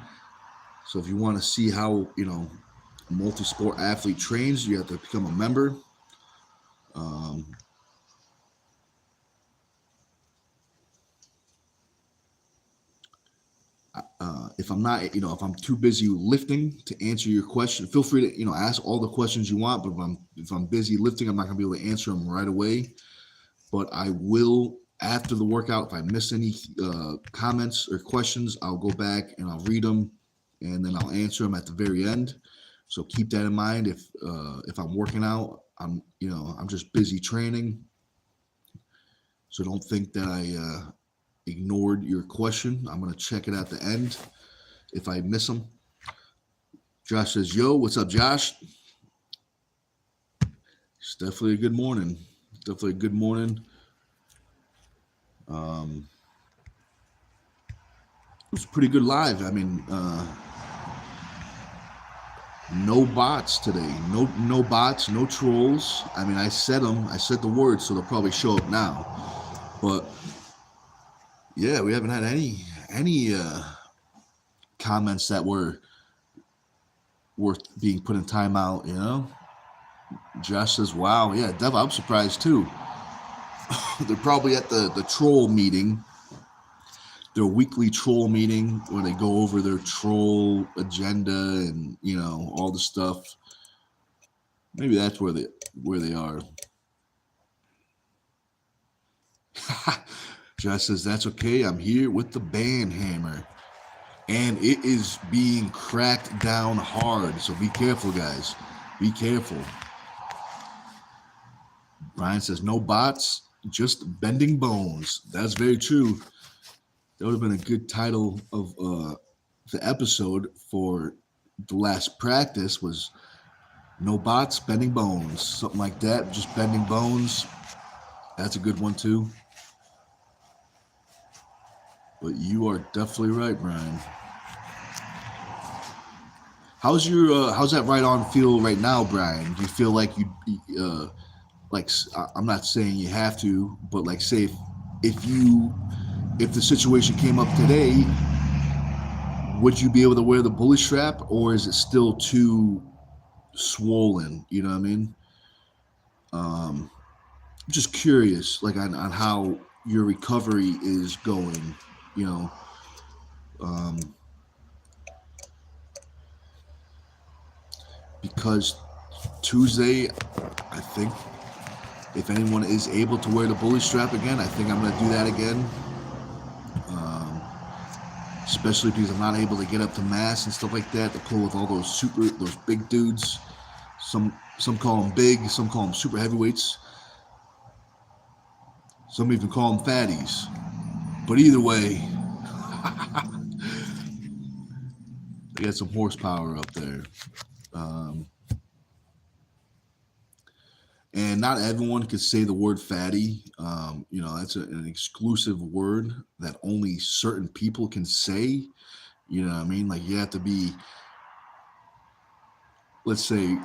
So if you want to see how, a multi-sport athlete trains, you have to become a member. If I'm not, if I'm too busy lifting to answer your question, feel free to, ask all the questions you want. But if I'm busy lifting, I'm not gonna be able to answer them right away. But I will after the workout. If I miss any comments or questions, I'll go back and I'll read them, and then I'll answer them at the very end. So keep that in mind. If I'm working out, I'm just busy training. So don't think that I ignored your question. I'm gonna check it at the end if I miss them. Josh says, "Yo, what's up, Josh?" It's definitely a good morning. Definitely a good morning. It was pretty good live. I mean, no bots today. No bots. No trolls. I mean, I said them. I said the words, so they'll probably show up now. But yeah, we haven't had any comments that were worth being put in timeout. Josh says, "Wow, yeah, Dev, I'm surprised too." They're probably at the troll meeting, their weekly troll meeting where they go over their troll agenda and all the stuff. Maybe that's where they are. Josh says, "That's okay. I'm here with the band hammer, and it is being cracked down hard. So be careful, guys. Be careful." Brian says, "No bots, just bending bones." That's very true. That would have been a good title of the episode for the last practice was "No bots, bending bones." Something like that. Just bending bones. That's a good one too. But you are definitely right, Brian. How's that right on feel right now, Brian? Do you feel like I'm not saying you have to, but like say if the situation came up today, would you be able to wear the bully strap, or is it still too swollen? You know what I mean? I'm just curious, like on how your recovery is going. Because Tuesday, I think if anyone is able to wear the bully strap again, I think I'm going to do that again. Especially because I'm not able to get up to mass and stuff like that to pull with all those big dudes. Some call them big, some call them super heavyweights. Some even call them fatties. But either way, they got some horsepower up there. And not everyone could say the word fatty. That's an exclusive word that only certain people can say. You know what I mean? Like you have to be, let's say,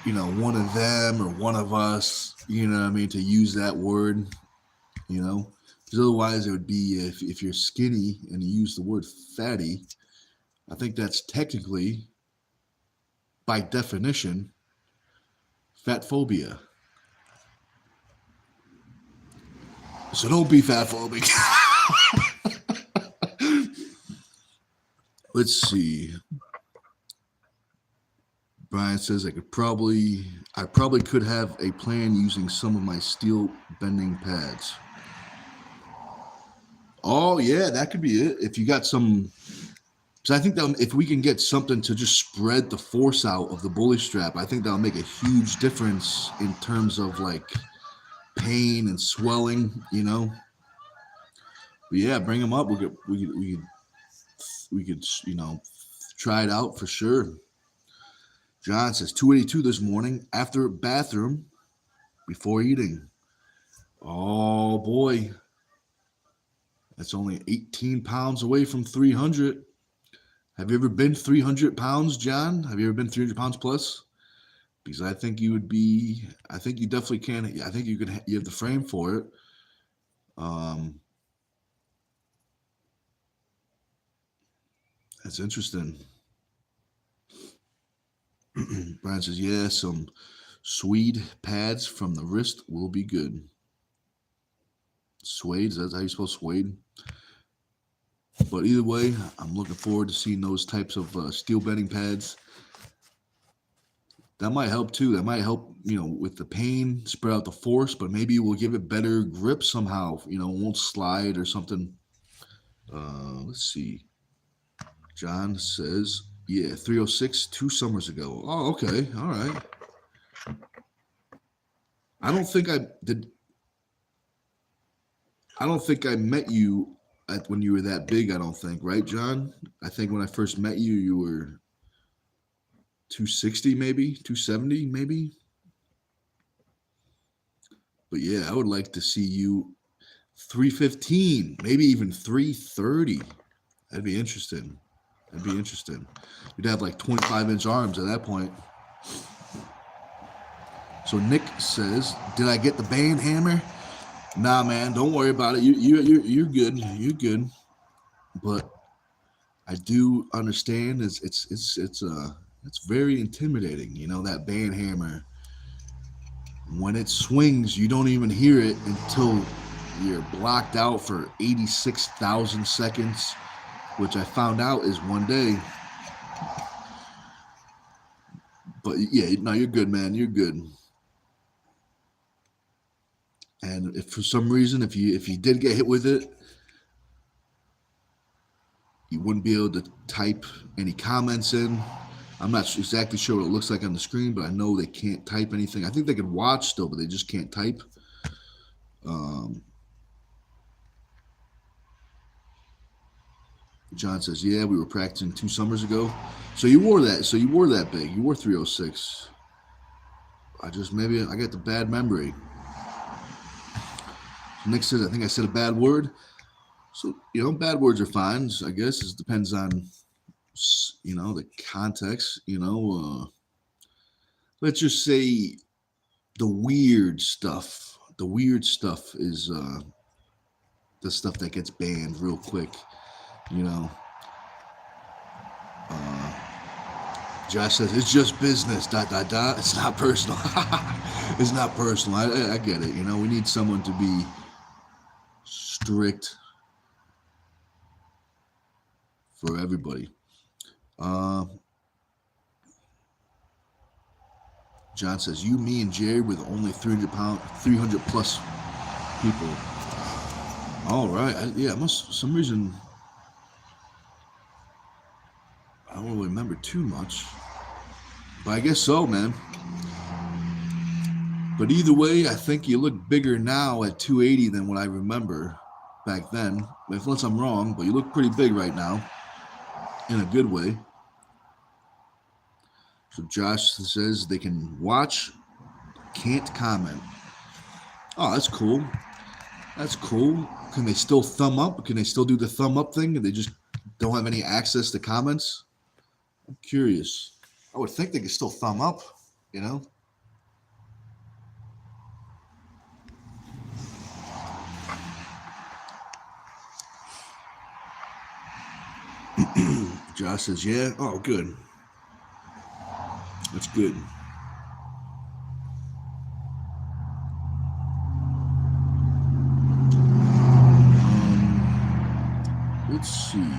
one of them or one of us, you know what I mean, to use that word, because otherwise it would be if you're skinny and you use the word fatty, I think that's technically, by definition, fat phobia. So don't be fat phobic. Let's see. Brian says I probably could have a plan using some of my steel bending pads. Oh yeah, that could be it. If you got some, because I think that if we can get something to just spread the force out of the bully strap, I think that'll make a huge difference in terms of like pain and swelling, you know. But yeah, bring them up. We could you know, try it out for sure. John says 282 this morning after bathroom before eating. Oh boy, that's only 18 pounds away from 300. Have you ever been 300 pounds, John? Have you ever been 300 pounds plus? Because I think you would be. I think you definitely can. I think you could. You have the frame for it. That's interesting. Brian says, yeah, some suede pads from the wrist will be good. Suede, is that how you spell suede? But either way, I'm looking forward to seeing those types of steel bending pads. That might help too. That might help, you know, with the pain, spread out the force, but maybe we'll give it better grip somehow. You know, it won't slide or something. Let's see. John says, yeah, 306 2 summers ago. Oh, okay. All right. I don't think I met you when you were that big, I don't think, right, John? I think when I first met you, you were 260 maybe, 270 maybe. But yeah, I would like to see you 315, maybe even 330. That'd be interesting. You'd have like 25-inch arms at that point. So Nick says, "Did I get the band hammer?" Nah, man, don't worry about it. You're good. You're good. But I do understand it's very intimidating. You know, that band hammer. When it swings, you don't even hear it until you're blocked out for 86,000 seconds, which I found out is one day. But yeah, no, you're good, man. You're good. And if for some reason, if you did get hit with it, you wouldn't be able to type any comments in. I'm not exactly sure what it looks like on the screen, but I know they can't type anything. I think they can watch still, but they just can't type. John says, yeah, we were practicing 2 summers ago. So you wore that. So you wore that big. You wore 306. Maybe I got the bad memory. Nick says, I think I said a bad word. So, you know, bad words are fine. I guess it depends on, you know, the context, you know. Let's just say the weird stuff. The weird stuff is the stuff that gets banned real quick, you know. Josh says, it's just business, ... It's not personal. It's not personal. I get it. You know, we need someone to be strict for everybody. John says, you, me, and Jerry were the only 300 plus people. All right. Some reason, I don't really remember too much. But I guess so, man. But either way, I think you look bigger now at 280 than what I remember back then. Unless I'm wrong, but you look pretty big right now. In a good way. So Josh says they can watch, can't comment. Oh, that's cool. That's cool. Can they still thumb up? Can they still do the thumb up thing? And they just don't have any access to comments? I'm curious. I would think they could still thumb up, you know? Josh says, yeah. Oh, good. That's good. Let's see.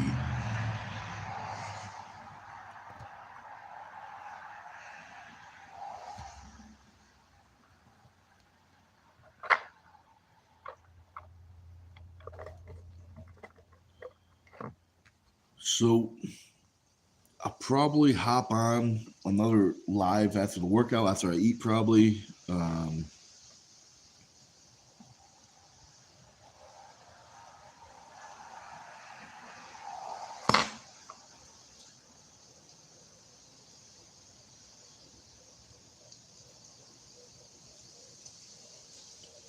So I'll probably hop on another live after the workout, after I eat probably. But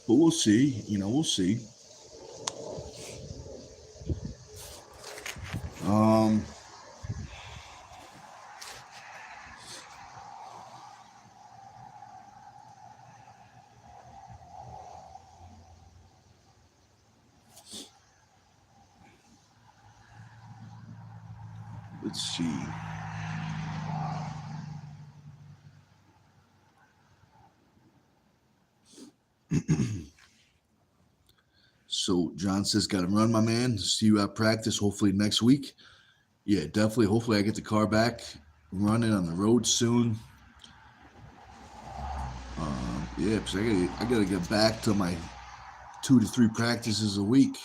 we'll see. We'll see. Let's see. So John says, got to run, my man. See you at practice, hopefully next week. Yeah, definitely. Hopefully I get the car back running on the road soon. Yeah, because I gotta get back to my 2 to 3 practices a week.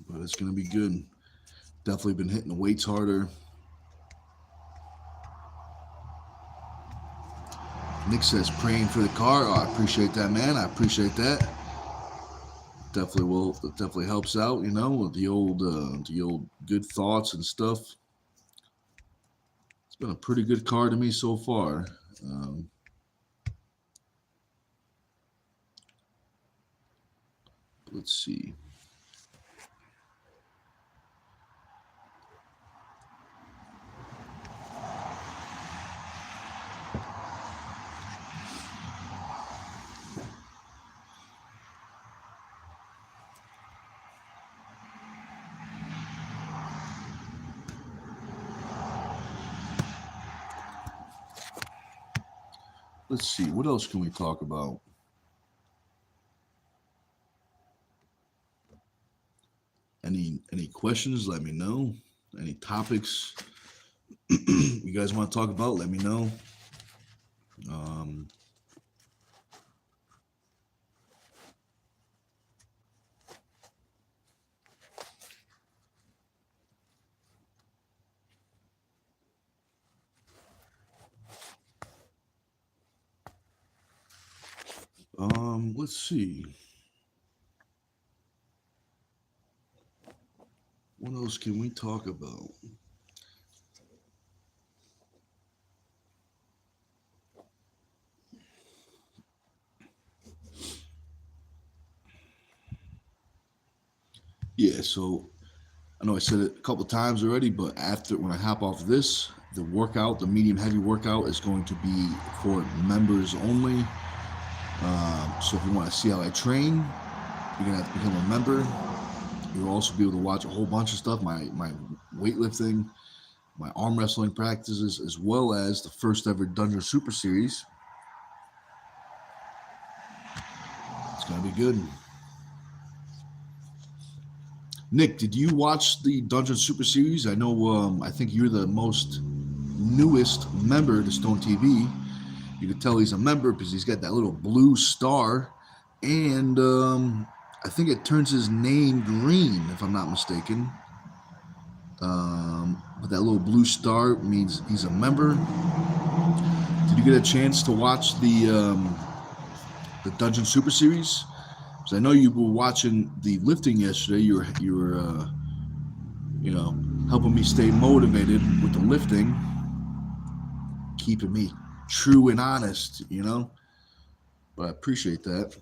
But it's gonna be good. Definitely been hitting the weights harder. Nick says praying for the car. Oh, I appreciate that, man. I appreciate that. Definitely will. It definitely helps out, with the old good thoughts and stuff. It's been a pretty good car to me so far. Let's see. Let's see. What else can we talk about? Any questions? Let me know. Any topics you guys want to talk about? Let me know. Let's see. What else can we talk about? Yeah, so I know I said it a couple of times already, but when I hop off this, the workout, the medium heavy workout, is going to be for members only. So if you want to see how I train, you're gonna have to become a member. You'll also be able to watch a whole bunch of stuff, my weightlifting, my arm wrestling practices, as well as the first ever Dungeon Super Series. It's gonna be good. Nick, did you watch the Dungeon Super Series? I know. I think you're the most newest member to STONEtv. You can tell he's a member because he's got that little blue star, and I think it turns his name green, if I'm not mistaken. But that little blue star means he's a member. Did you get a chance to watch the Dungeon Super Series? Because I know you were watching the lifting yesterday. You were helping me stay motivated with the lifting, keeping me true and honest, But I appreciate that.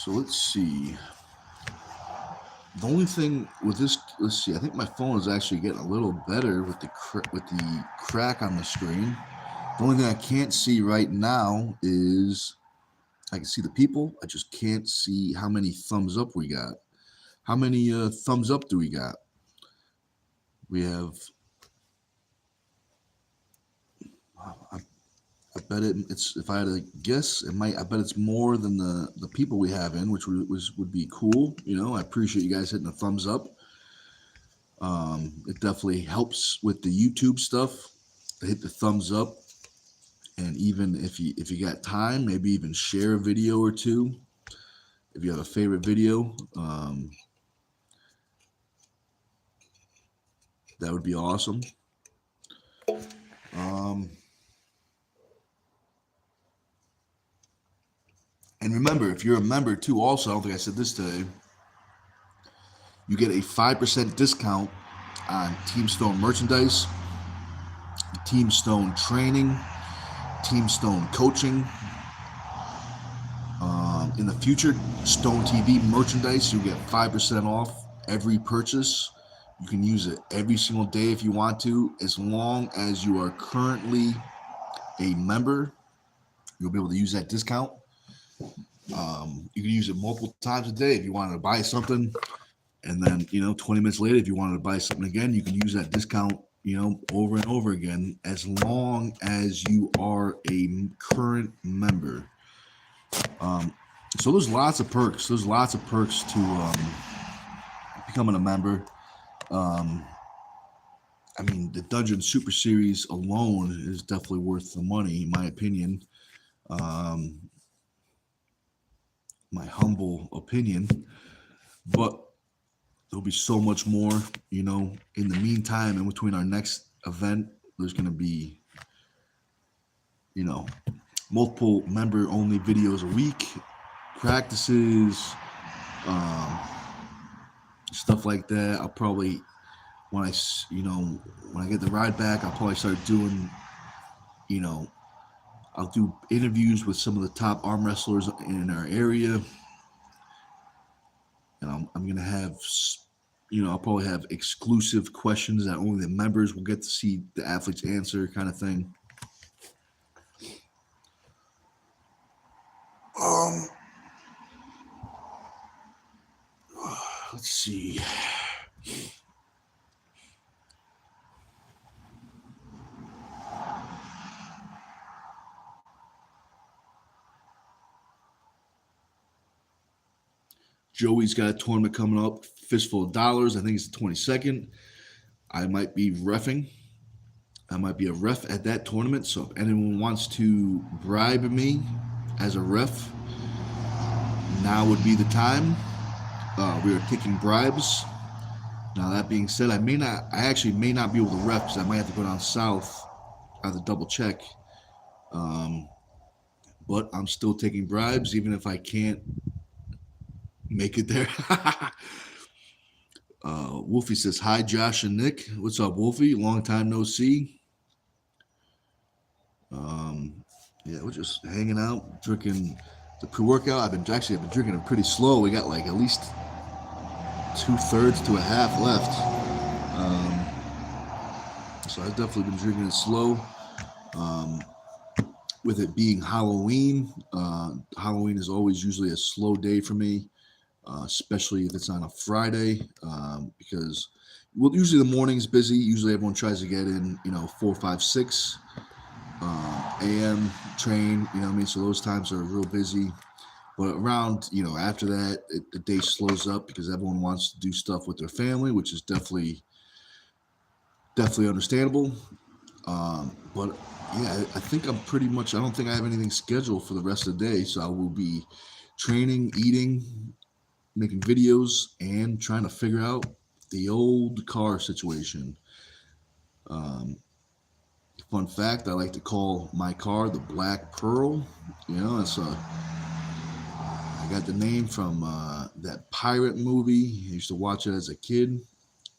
So let's see. The only thing with this, let's see. I think my phone is actually getting a little better with the crack on the screen. The only thing I can't see right now is I can see the people. I just can't see how many thumbs up we got. How many thumbs up do we got? We have. I bet it's. If I had to guess, it might. I bet it's more than the people we have in, which would be cool. You know, I appreciate you guys hitting a thumbs up. It definitely helps with the YouTube stuff. Hit the thumbs up, and even if you got time, maybe even share a video or two. If you have a favorite video, that would be awesome. And remember, if you're a member too, also, I don't think I said this today, you get a 5% discount on Team Stone merchandise, Team Stone training, Team Stone coaching. In the future, STONEtv merchandise, you get 5% off every purchase. You can use it every single day if you want to, as long as you are currently a member. You'll be able to use that discount. You can use it multiple times a day if you wanted to buy something, and then 20 minutes later, if you wanted to buy something again, you can use that discount over and over again, as long as you are a current member. So there's lots of perks. There's lots of perks to becoming a member. I mean, the Dungeon Super Series alone is definitely worth the money, in my opinion. My humble opinion. But there'll be so much more, in the meantime, in between our next event, there's going to be, multiple member-only videos a week, practices, stuff like that. I'll probably, when I get the ride back, I'll probably start doing, I'll do interviews with some of the top arm wrestlers in our area. And I'm going to have, I'll probably have exclusive questions that only the members will get to see the athletes answer, kind of thing. Let's see. Joey's got a tournament coming up, Fistful of Dollars. I think it's the 22nd. I might be reffing. I might be a ref at that tournament. So if anyone wants to bribe me as a ref, now would be the time. We are taking bribes. Now that being said, I actually may not be able to ref because I might have to go down south. I have to double check. But I'm still taking bribes, even if I can't make it there. Wolfie says, hi, Josh and Nick. What's up, Wolfie? Long time no see. Yeah, we're just hanging out, drinking the pre-workout. I've been drinking it pretty slow. We got like at least 2/3 to a half left. So I've definitely been drinking it slow. With it being Halloween, Halloween is always usually a slow day for me. Especially if it's on a Friday, because usually the morning's busy. Usually everyone tries to get in, 4, 5, 6 a.m. train, so those times are real busy. But around, after that, the day slows up because everyone wants to do stuff with their family, which is definitely understandable. But yeah, I think I'm pretty much, I don't think I have anything scheduled for the rest of the day. So I will be training, eating, making videos, and trying to figure out the old car situation. Fun fact, I like to call my car the Black Pearl. I got the name from that pirate movie. I used to watch it as a kid.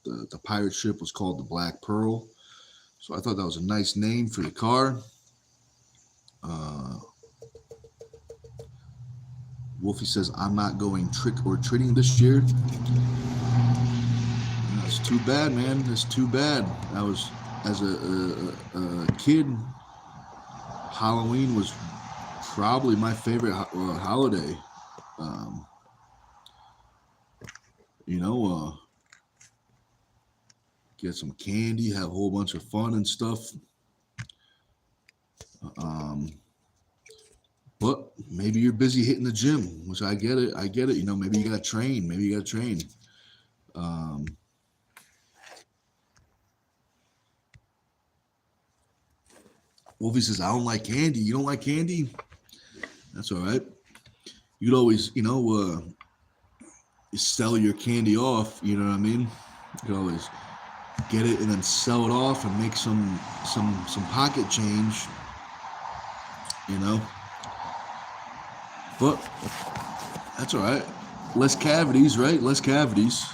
The pirate ship was called the Black Pearl. So I thought that was a nice name for the car. Wolfie says, I'm not going trick or treating this year. too bad, man. It's too bad. I was, as a kid, Halloween was probably my favorite holiday. Um, you know, get some candy, have a whole bunch of fun and stuff. But maybe you're busy hitting the gym, which I get it. I get it. You know, maybe you got to train. Maybe you got to train. Wolfie says, I don't like candy. You don't like candy? That's all right. You could always, sell your candy off. You know what I mean? You could always get it and then sell it off and make some pocket change. You know? But that's all right. Less cavities, right? Less cavities.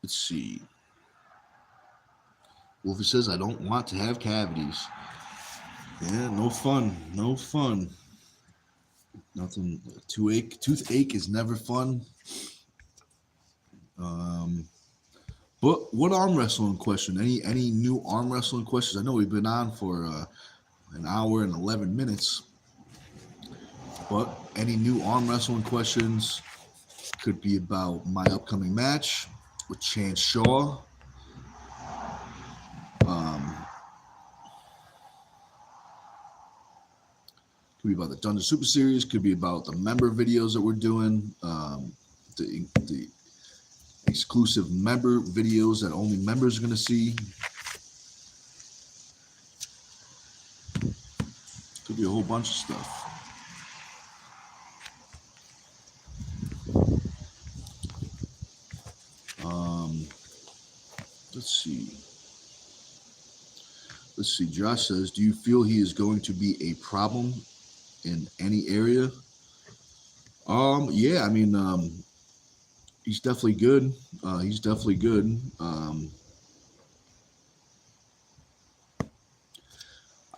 Let's see. Wolfie says, I don't want to have cavities. Yeah, no fun. No fun. Nothing. Toothache is never fun. But what arm wrestling question? Any new arm wrestling questions? I know we've been on for an hour and 11 minutes. But any new arm wrestling questions? Could be about my upcoming match with Chance Shaw. Could be about the Dungeon Super Series. Could be about the member videos that we're doing. The exclusive member videos that only members are going to see. Could be a whole bunch of stuff. Let's see. Josh says, do you feel he is going to be a problem in any area? Yeah, I mean, he's definitely good. He's definitely good.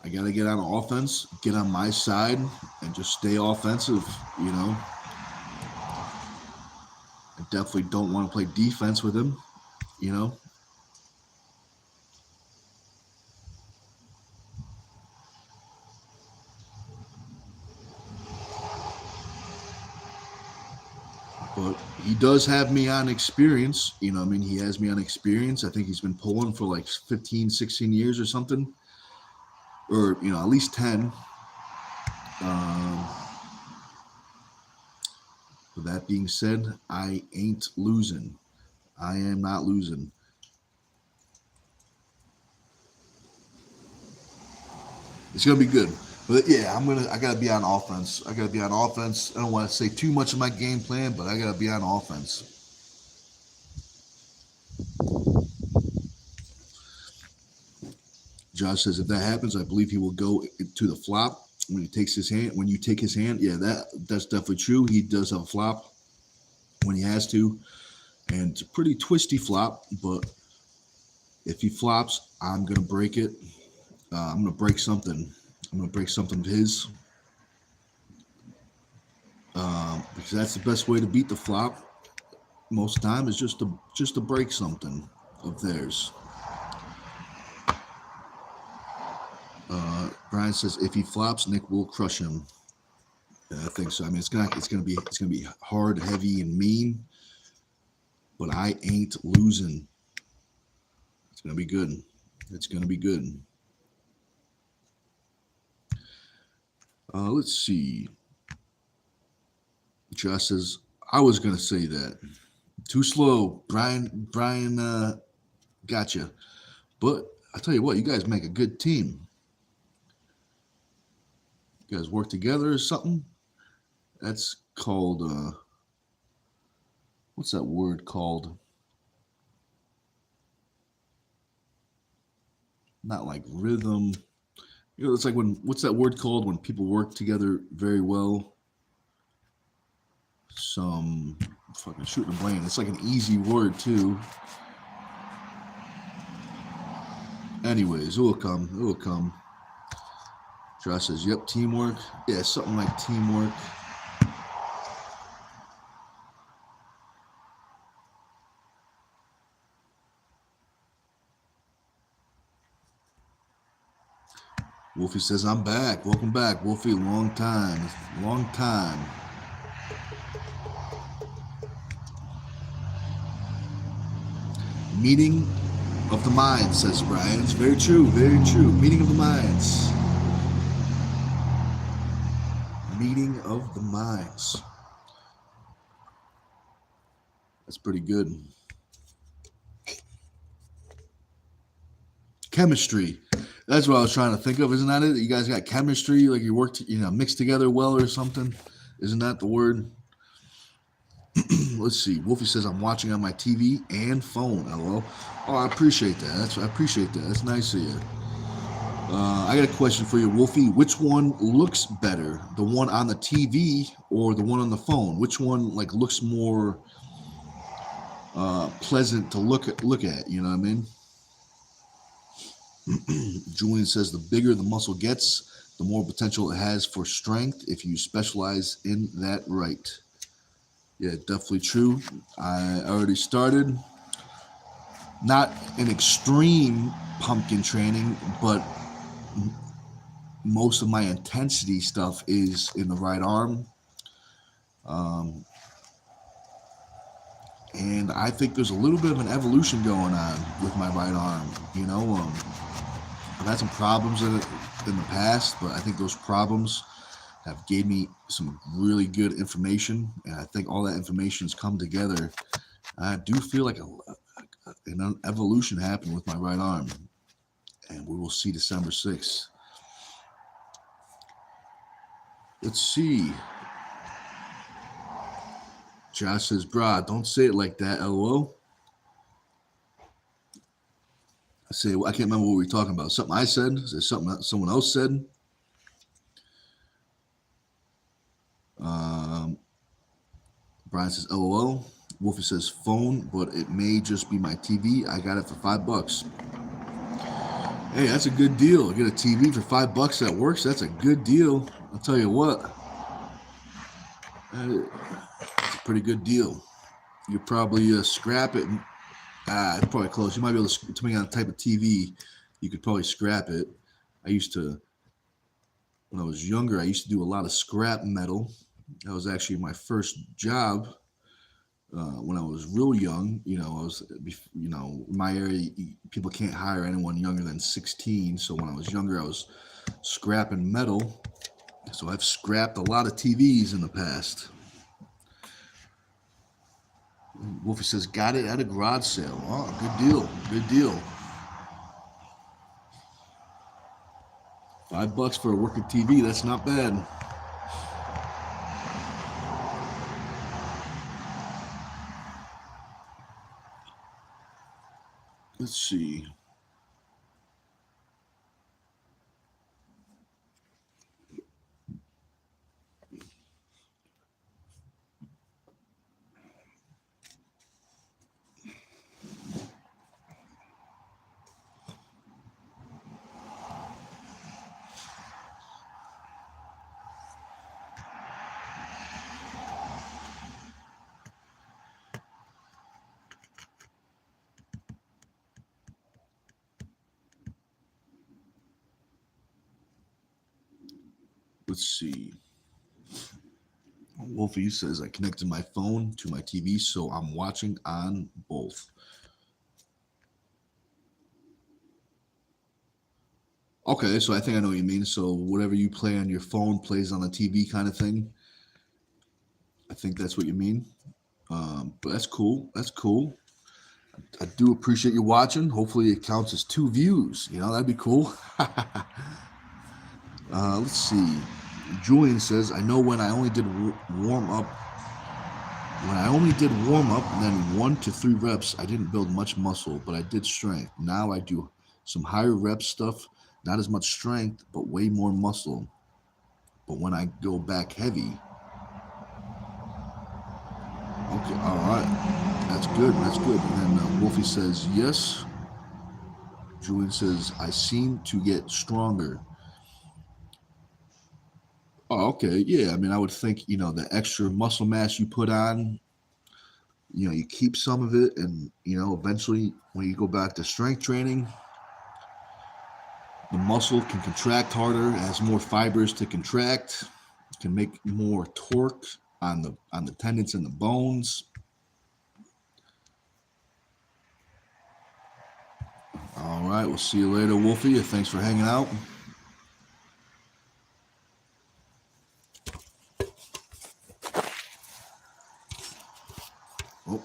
I got to get on offense, get on my side, and just stay offensive, you know. I definitely don't want to play defense with him, you know. But he does have me on experience, you know. I mean, he has me on experience. I think he's been pulling for like 15, 16 years or something. Or, you know, at least 10. With that being said, I ain't losing. I am not losing. It's gonna be good. But yeah, I gotta be on offense. I don't want to say too much of my game plan, but I gotta be on offense. Josh says if that happens, I believe he will go to the flop when he takes his hand. When you take his hand, yeah, that's definitely true. He does have a flop when he has to, and it's a pretty twisty flop. But if he flops, I'm gonna break it. I'm gonna break something. I'm gonna break something of his, because that's the best way to beat the flop. Most of the time is just to break something of theirs. Brian says if he flops, Nick will crush him. Yeah, I think so. I mean, it's gonna be hard, heavy, and mean, but I ain't losing. It's gonna be good. It's gonna be good. Let's see. Josh says I was gonna say that. Too slow, Brian. Gotcha. But I tell you what, you guys make a good team. You guys work together or something. That's called what's that word called? Not like rhythm. You know, it's like what's that word called when people work together very well? some fucking shooting a brain. It's like an easy word too. Anyways, it will come. It will come. Josh says, yep, teamwork. Yeah, something like teamwork. Wolfie says, I'm back. Welcome back, Wolfie. Long time. Long time. Meeting of the minds, says Brian. It's very true, very true. Meeting of the minds. Meeting of the minds. That's pretty good. Chemistry. That's what I was trying to think of. Isn't that it? You guys got chemistry, like you work, mixed together well or something. Isn't that the word? Let's see. Wolfie says, I'm watching on my TV and phone. LOL. Oh, I appreciate that. I appreciate that. That's nice of you. I got a question for you, Wolfie. Which one looks better? The one on the TV or the one on the phone? Which one looks more pleasant to look at? You know what I mean? Julian says the bigger the muscle gets, the more potential it has for strength if you specialize in that right. Yeah, definitely true. I already started. Not an extreme pumpkin training, but most of my intensity stuff is in the right arm. And I think there's a little bit of an evolution going on with my right arm. I've had some problems in the past, but I think those problems have gave me some really good information, and I think all that information has come together. I do feel like an evolution happened with my right arm, and we will see December 6th. Let's see. Josh says, brah, don't say it like that, LOL. I can't remember what we were talking about. Something I said? Is there something that someone else said? Brian says, LOL. Wolfie says, phone, but it may just be my TV. I got it for $5. Hey, that's a good deal. Get a TV for $5 that works. That's a good deal. I'll tell you what. That's a pretty good deal. You probably scrap it. It's probably close. You might be able to, depending on the type of TV, you could probably scrap it. When I was younger, I used to do a lot of scrap metal. That was actually my first job when I was real young. In my area, people can't hire anyone younger than 16. So when I was younger, I was scrapping metal. So I've scrapped a lot of TVs in the past. Wolfie says, got it at a garage sale. Oh, good deal. Good deal. $5 for a working TV. That's not bad. Let's see. Let's see. Wolfie says, I connected my phone to my TV, so I'm watching on both. Okay, so I think I know what you mean. So whatever you play on your phone plays on the TV kind of thing. I think that's what you mean. But that's cool. That's cool. I do appreciate you watching. Hopefully it counts as 2 views. That'd be cool. Let's see. Julian says, I know when I only did warm up, then 1 to 3 reps, I didn't build much muscle, but I did strength. Now I do some higher rep stuff, not as much strength, but way more muscle. But when I go back heavy, Okay, all right. That's good. That's good. And then Wolfie says, yes. Julian says, I seem to get stronger. Oh, okay. Yeah. I mean, I would think, the extra muscle mass you put on, you keep some of it. And, eventually when you go back to strength training, the muscle can contract harder, it has more fibers to contract, it can make more torque on the tendons and the bones. All right, we'll see you later, Wolfie. Thanks for hanging out. Oh.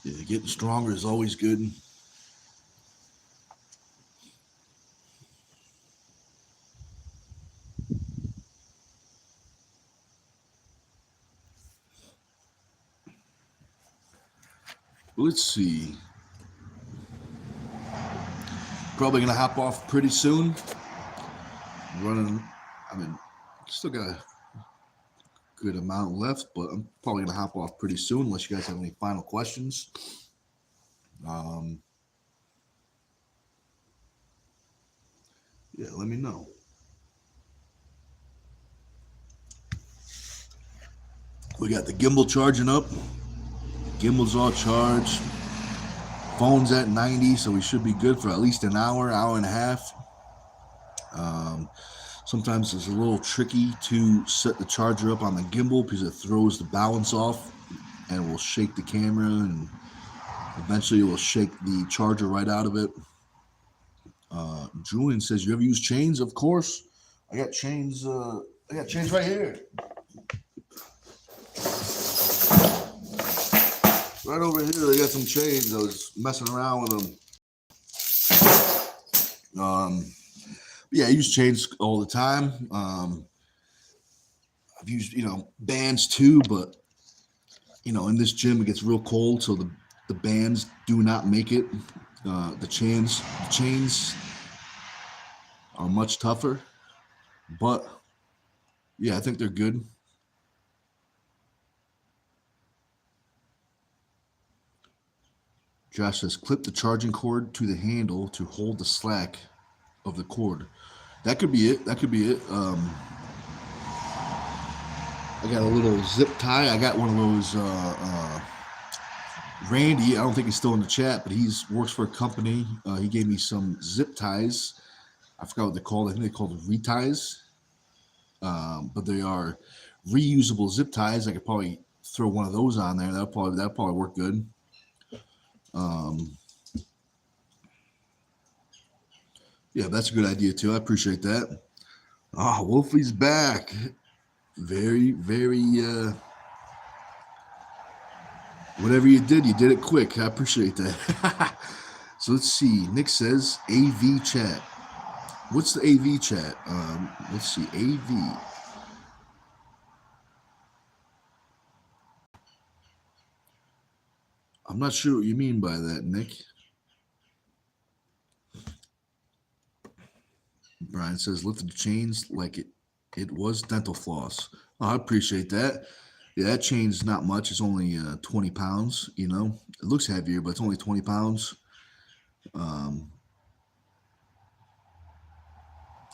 Yeah, getting stronger is always good. Let's see. Probably gonna hop off pretty soon. Still got a good amount left, but I'm probably gonna hop off pretty soon unless you guys have any final questions. Yeah, let me know. We got the gimbal charging up. Gimbal's all charged. Phone's at 90, so we should be good for at least an hour and a half. Sometimes it's a little tricky to set the charger up on the gimbal because it throws the balance off and will shake the camera, and eventually it will shake the charger right out of it. Julian says, you ever use chains? Of course. I got chains right here. Right over here, they got some chains. I was messing around with them. Yeah, I use chains all the time. I've used, bands too, but, in this gym, it gets real cold, so the bands do not make it. The chains are much tougher, but, yeah, I think they're good. Josh says, clip the charging cord to the handle to hold the slack of the cord. That could be it. I got a little zip tie. I got one of those, Randy, I don't think he's still in the chat, but he's works for a company. He gave me some zip ties. I forgot what they're called. I think they're called reties. But they are reusable zip ties. I could probably throw one of those on there. That'll probably work good. Yeah, that's a good idea too. I appreciate that. Wolfie's back. Very, very, whatever you did it quick. I appreciate that. So let's see. Nick says AV chat. What's the AV chat? Let's see. AV. I'm not sure what you mean by that, Nick. Brian says, lift the chains like it was dental floss. Oh, I appreciate that. Yeah, that chain's not much. It's only 20 pounds, It looks heavier, but it's only 20 pounds.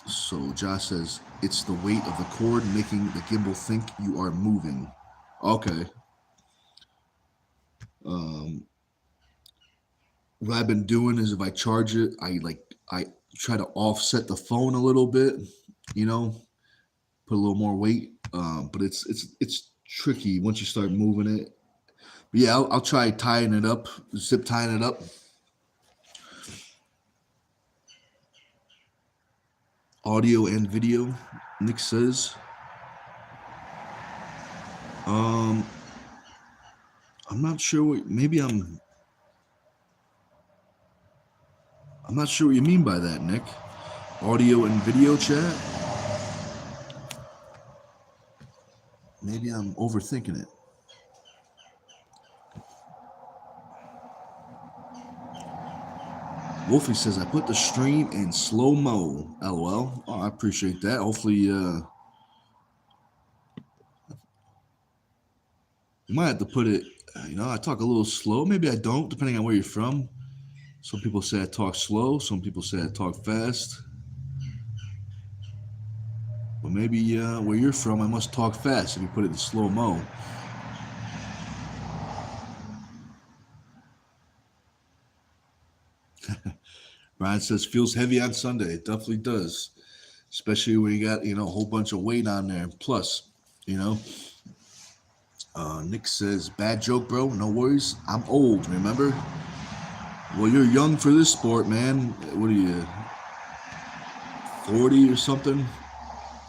So Josh says, it's the weight of the cord making the gimbal think you are moving. Okay. What I've been doing is if I charge it, I try to offset the phone a little bit, put a little more weight. But it's tricky once you start moving it. But yeah, I'll try tying it up, zip tying it up. Audio and video, Nick says. I'm not sure what. Maybe I'm not sure what you mean by that, Nick. Audio and video chat. Maybe I'm overthinking it. Wolfie says, I put the stream in slow-mo, LOL. Oh, I appreciate that. Hopefully, might have to put it, I talk a little slow. Maybe I don't, depending on where you're from. Some people say I talk slow. Some people say I talk fast. But maybe where you're from, I must talk fast if you put it in slow-mo. Brian says, feels heavy on Sunday. It definitely does. Especially when you got, a whole bunch of weight on there. Plus, Nick says, bad joke, bro. No worries. I'm old, remember? Well, you're young for this sport, man. What are you, 40 or something?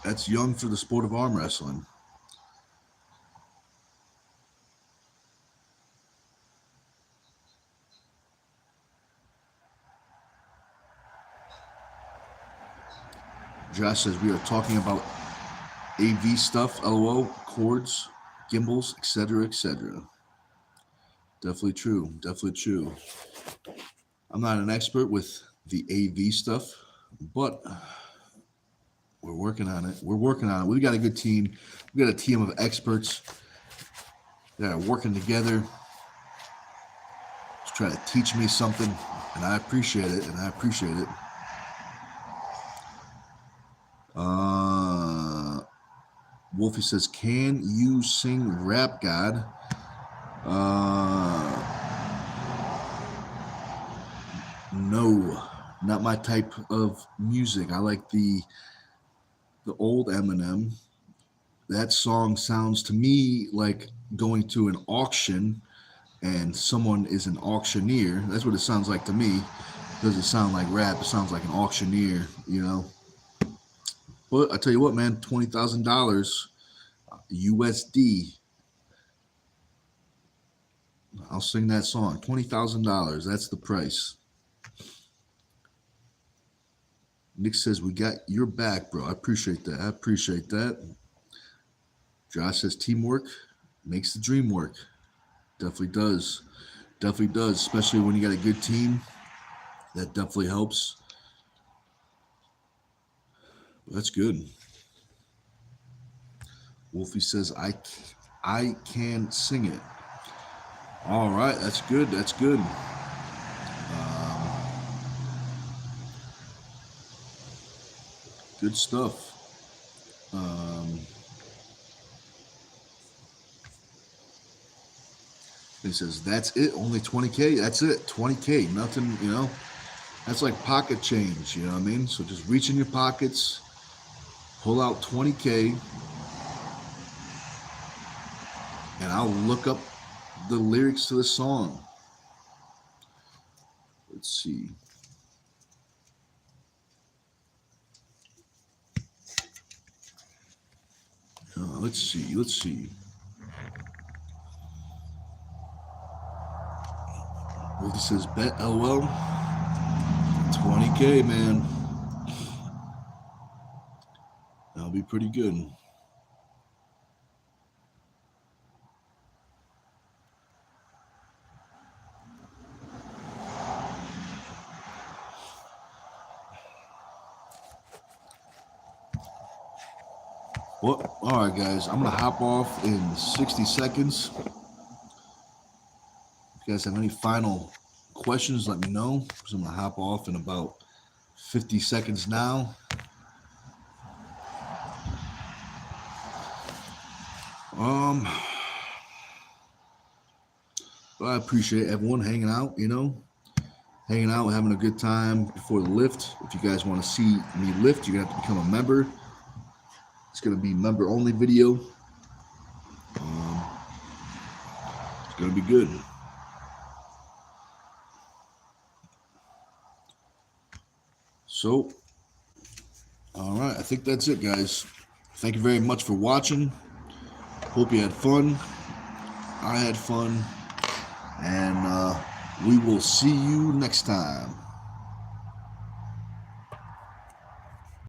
That's young for the sport of arm wrestling. Josh says, we are talking about AV stuff, LOL, cords, gimbals, etc., etc. Definitely true. Definitely true. I'm not an expert with the AV stuff, but we're working on it. We're working on it. We've got a good team. We've got a team of experts that are working together to try to teach me something, and I appreciate it, Wolfie says, can you sing Rap God? No, not my type of music. I like the old Eminem. That song sounds to me like going to an auction and someone is an auctioneer. That's what it sounds like to me. It doesn't sound like rap. It sounds like an auctioneer, But I tell you what, man, $20,000 USD. I'll sing that song. $20,000. That's the price. Nick says, we got your back, bro. I appreciate that. Josh says, teamwork makes the dream work. Definitely does. Especially when you got a good team. That definitely helps. But that's good. Wolfie says, I can sing it. All right, that's good. Good stuff. He says, that's it, only 20K. That's it, 20K. Nothing, that's like pocket change, you know what I mean? So just reach in your pockets, pull out 20K, and I'll look up the lyrics to the song. Let's see. Let's see. Well, this says bet LOL. 20K, man. That'll be pretty good. Well, all right, guys. I'm going to hop off in 60 seconds. If you guys have any final questions, let me know, because I'm going to hop off in about 50 seconds now. But I appreciate everyone hanging out, having a good time before the lift. If you guys want to see me lift, you're going to have to become a member. It's going to be member-only video. It's going to be good. So, all right, I think that's it, guys. Thank you very much for watching. Hope you had fun. I had fun. And we will see you next time.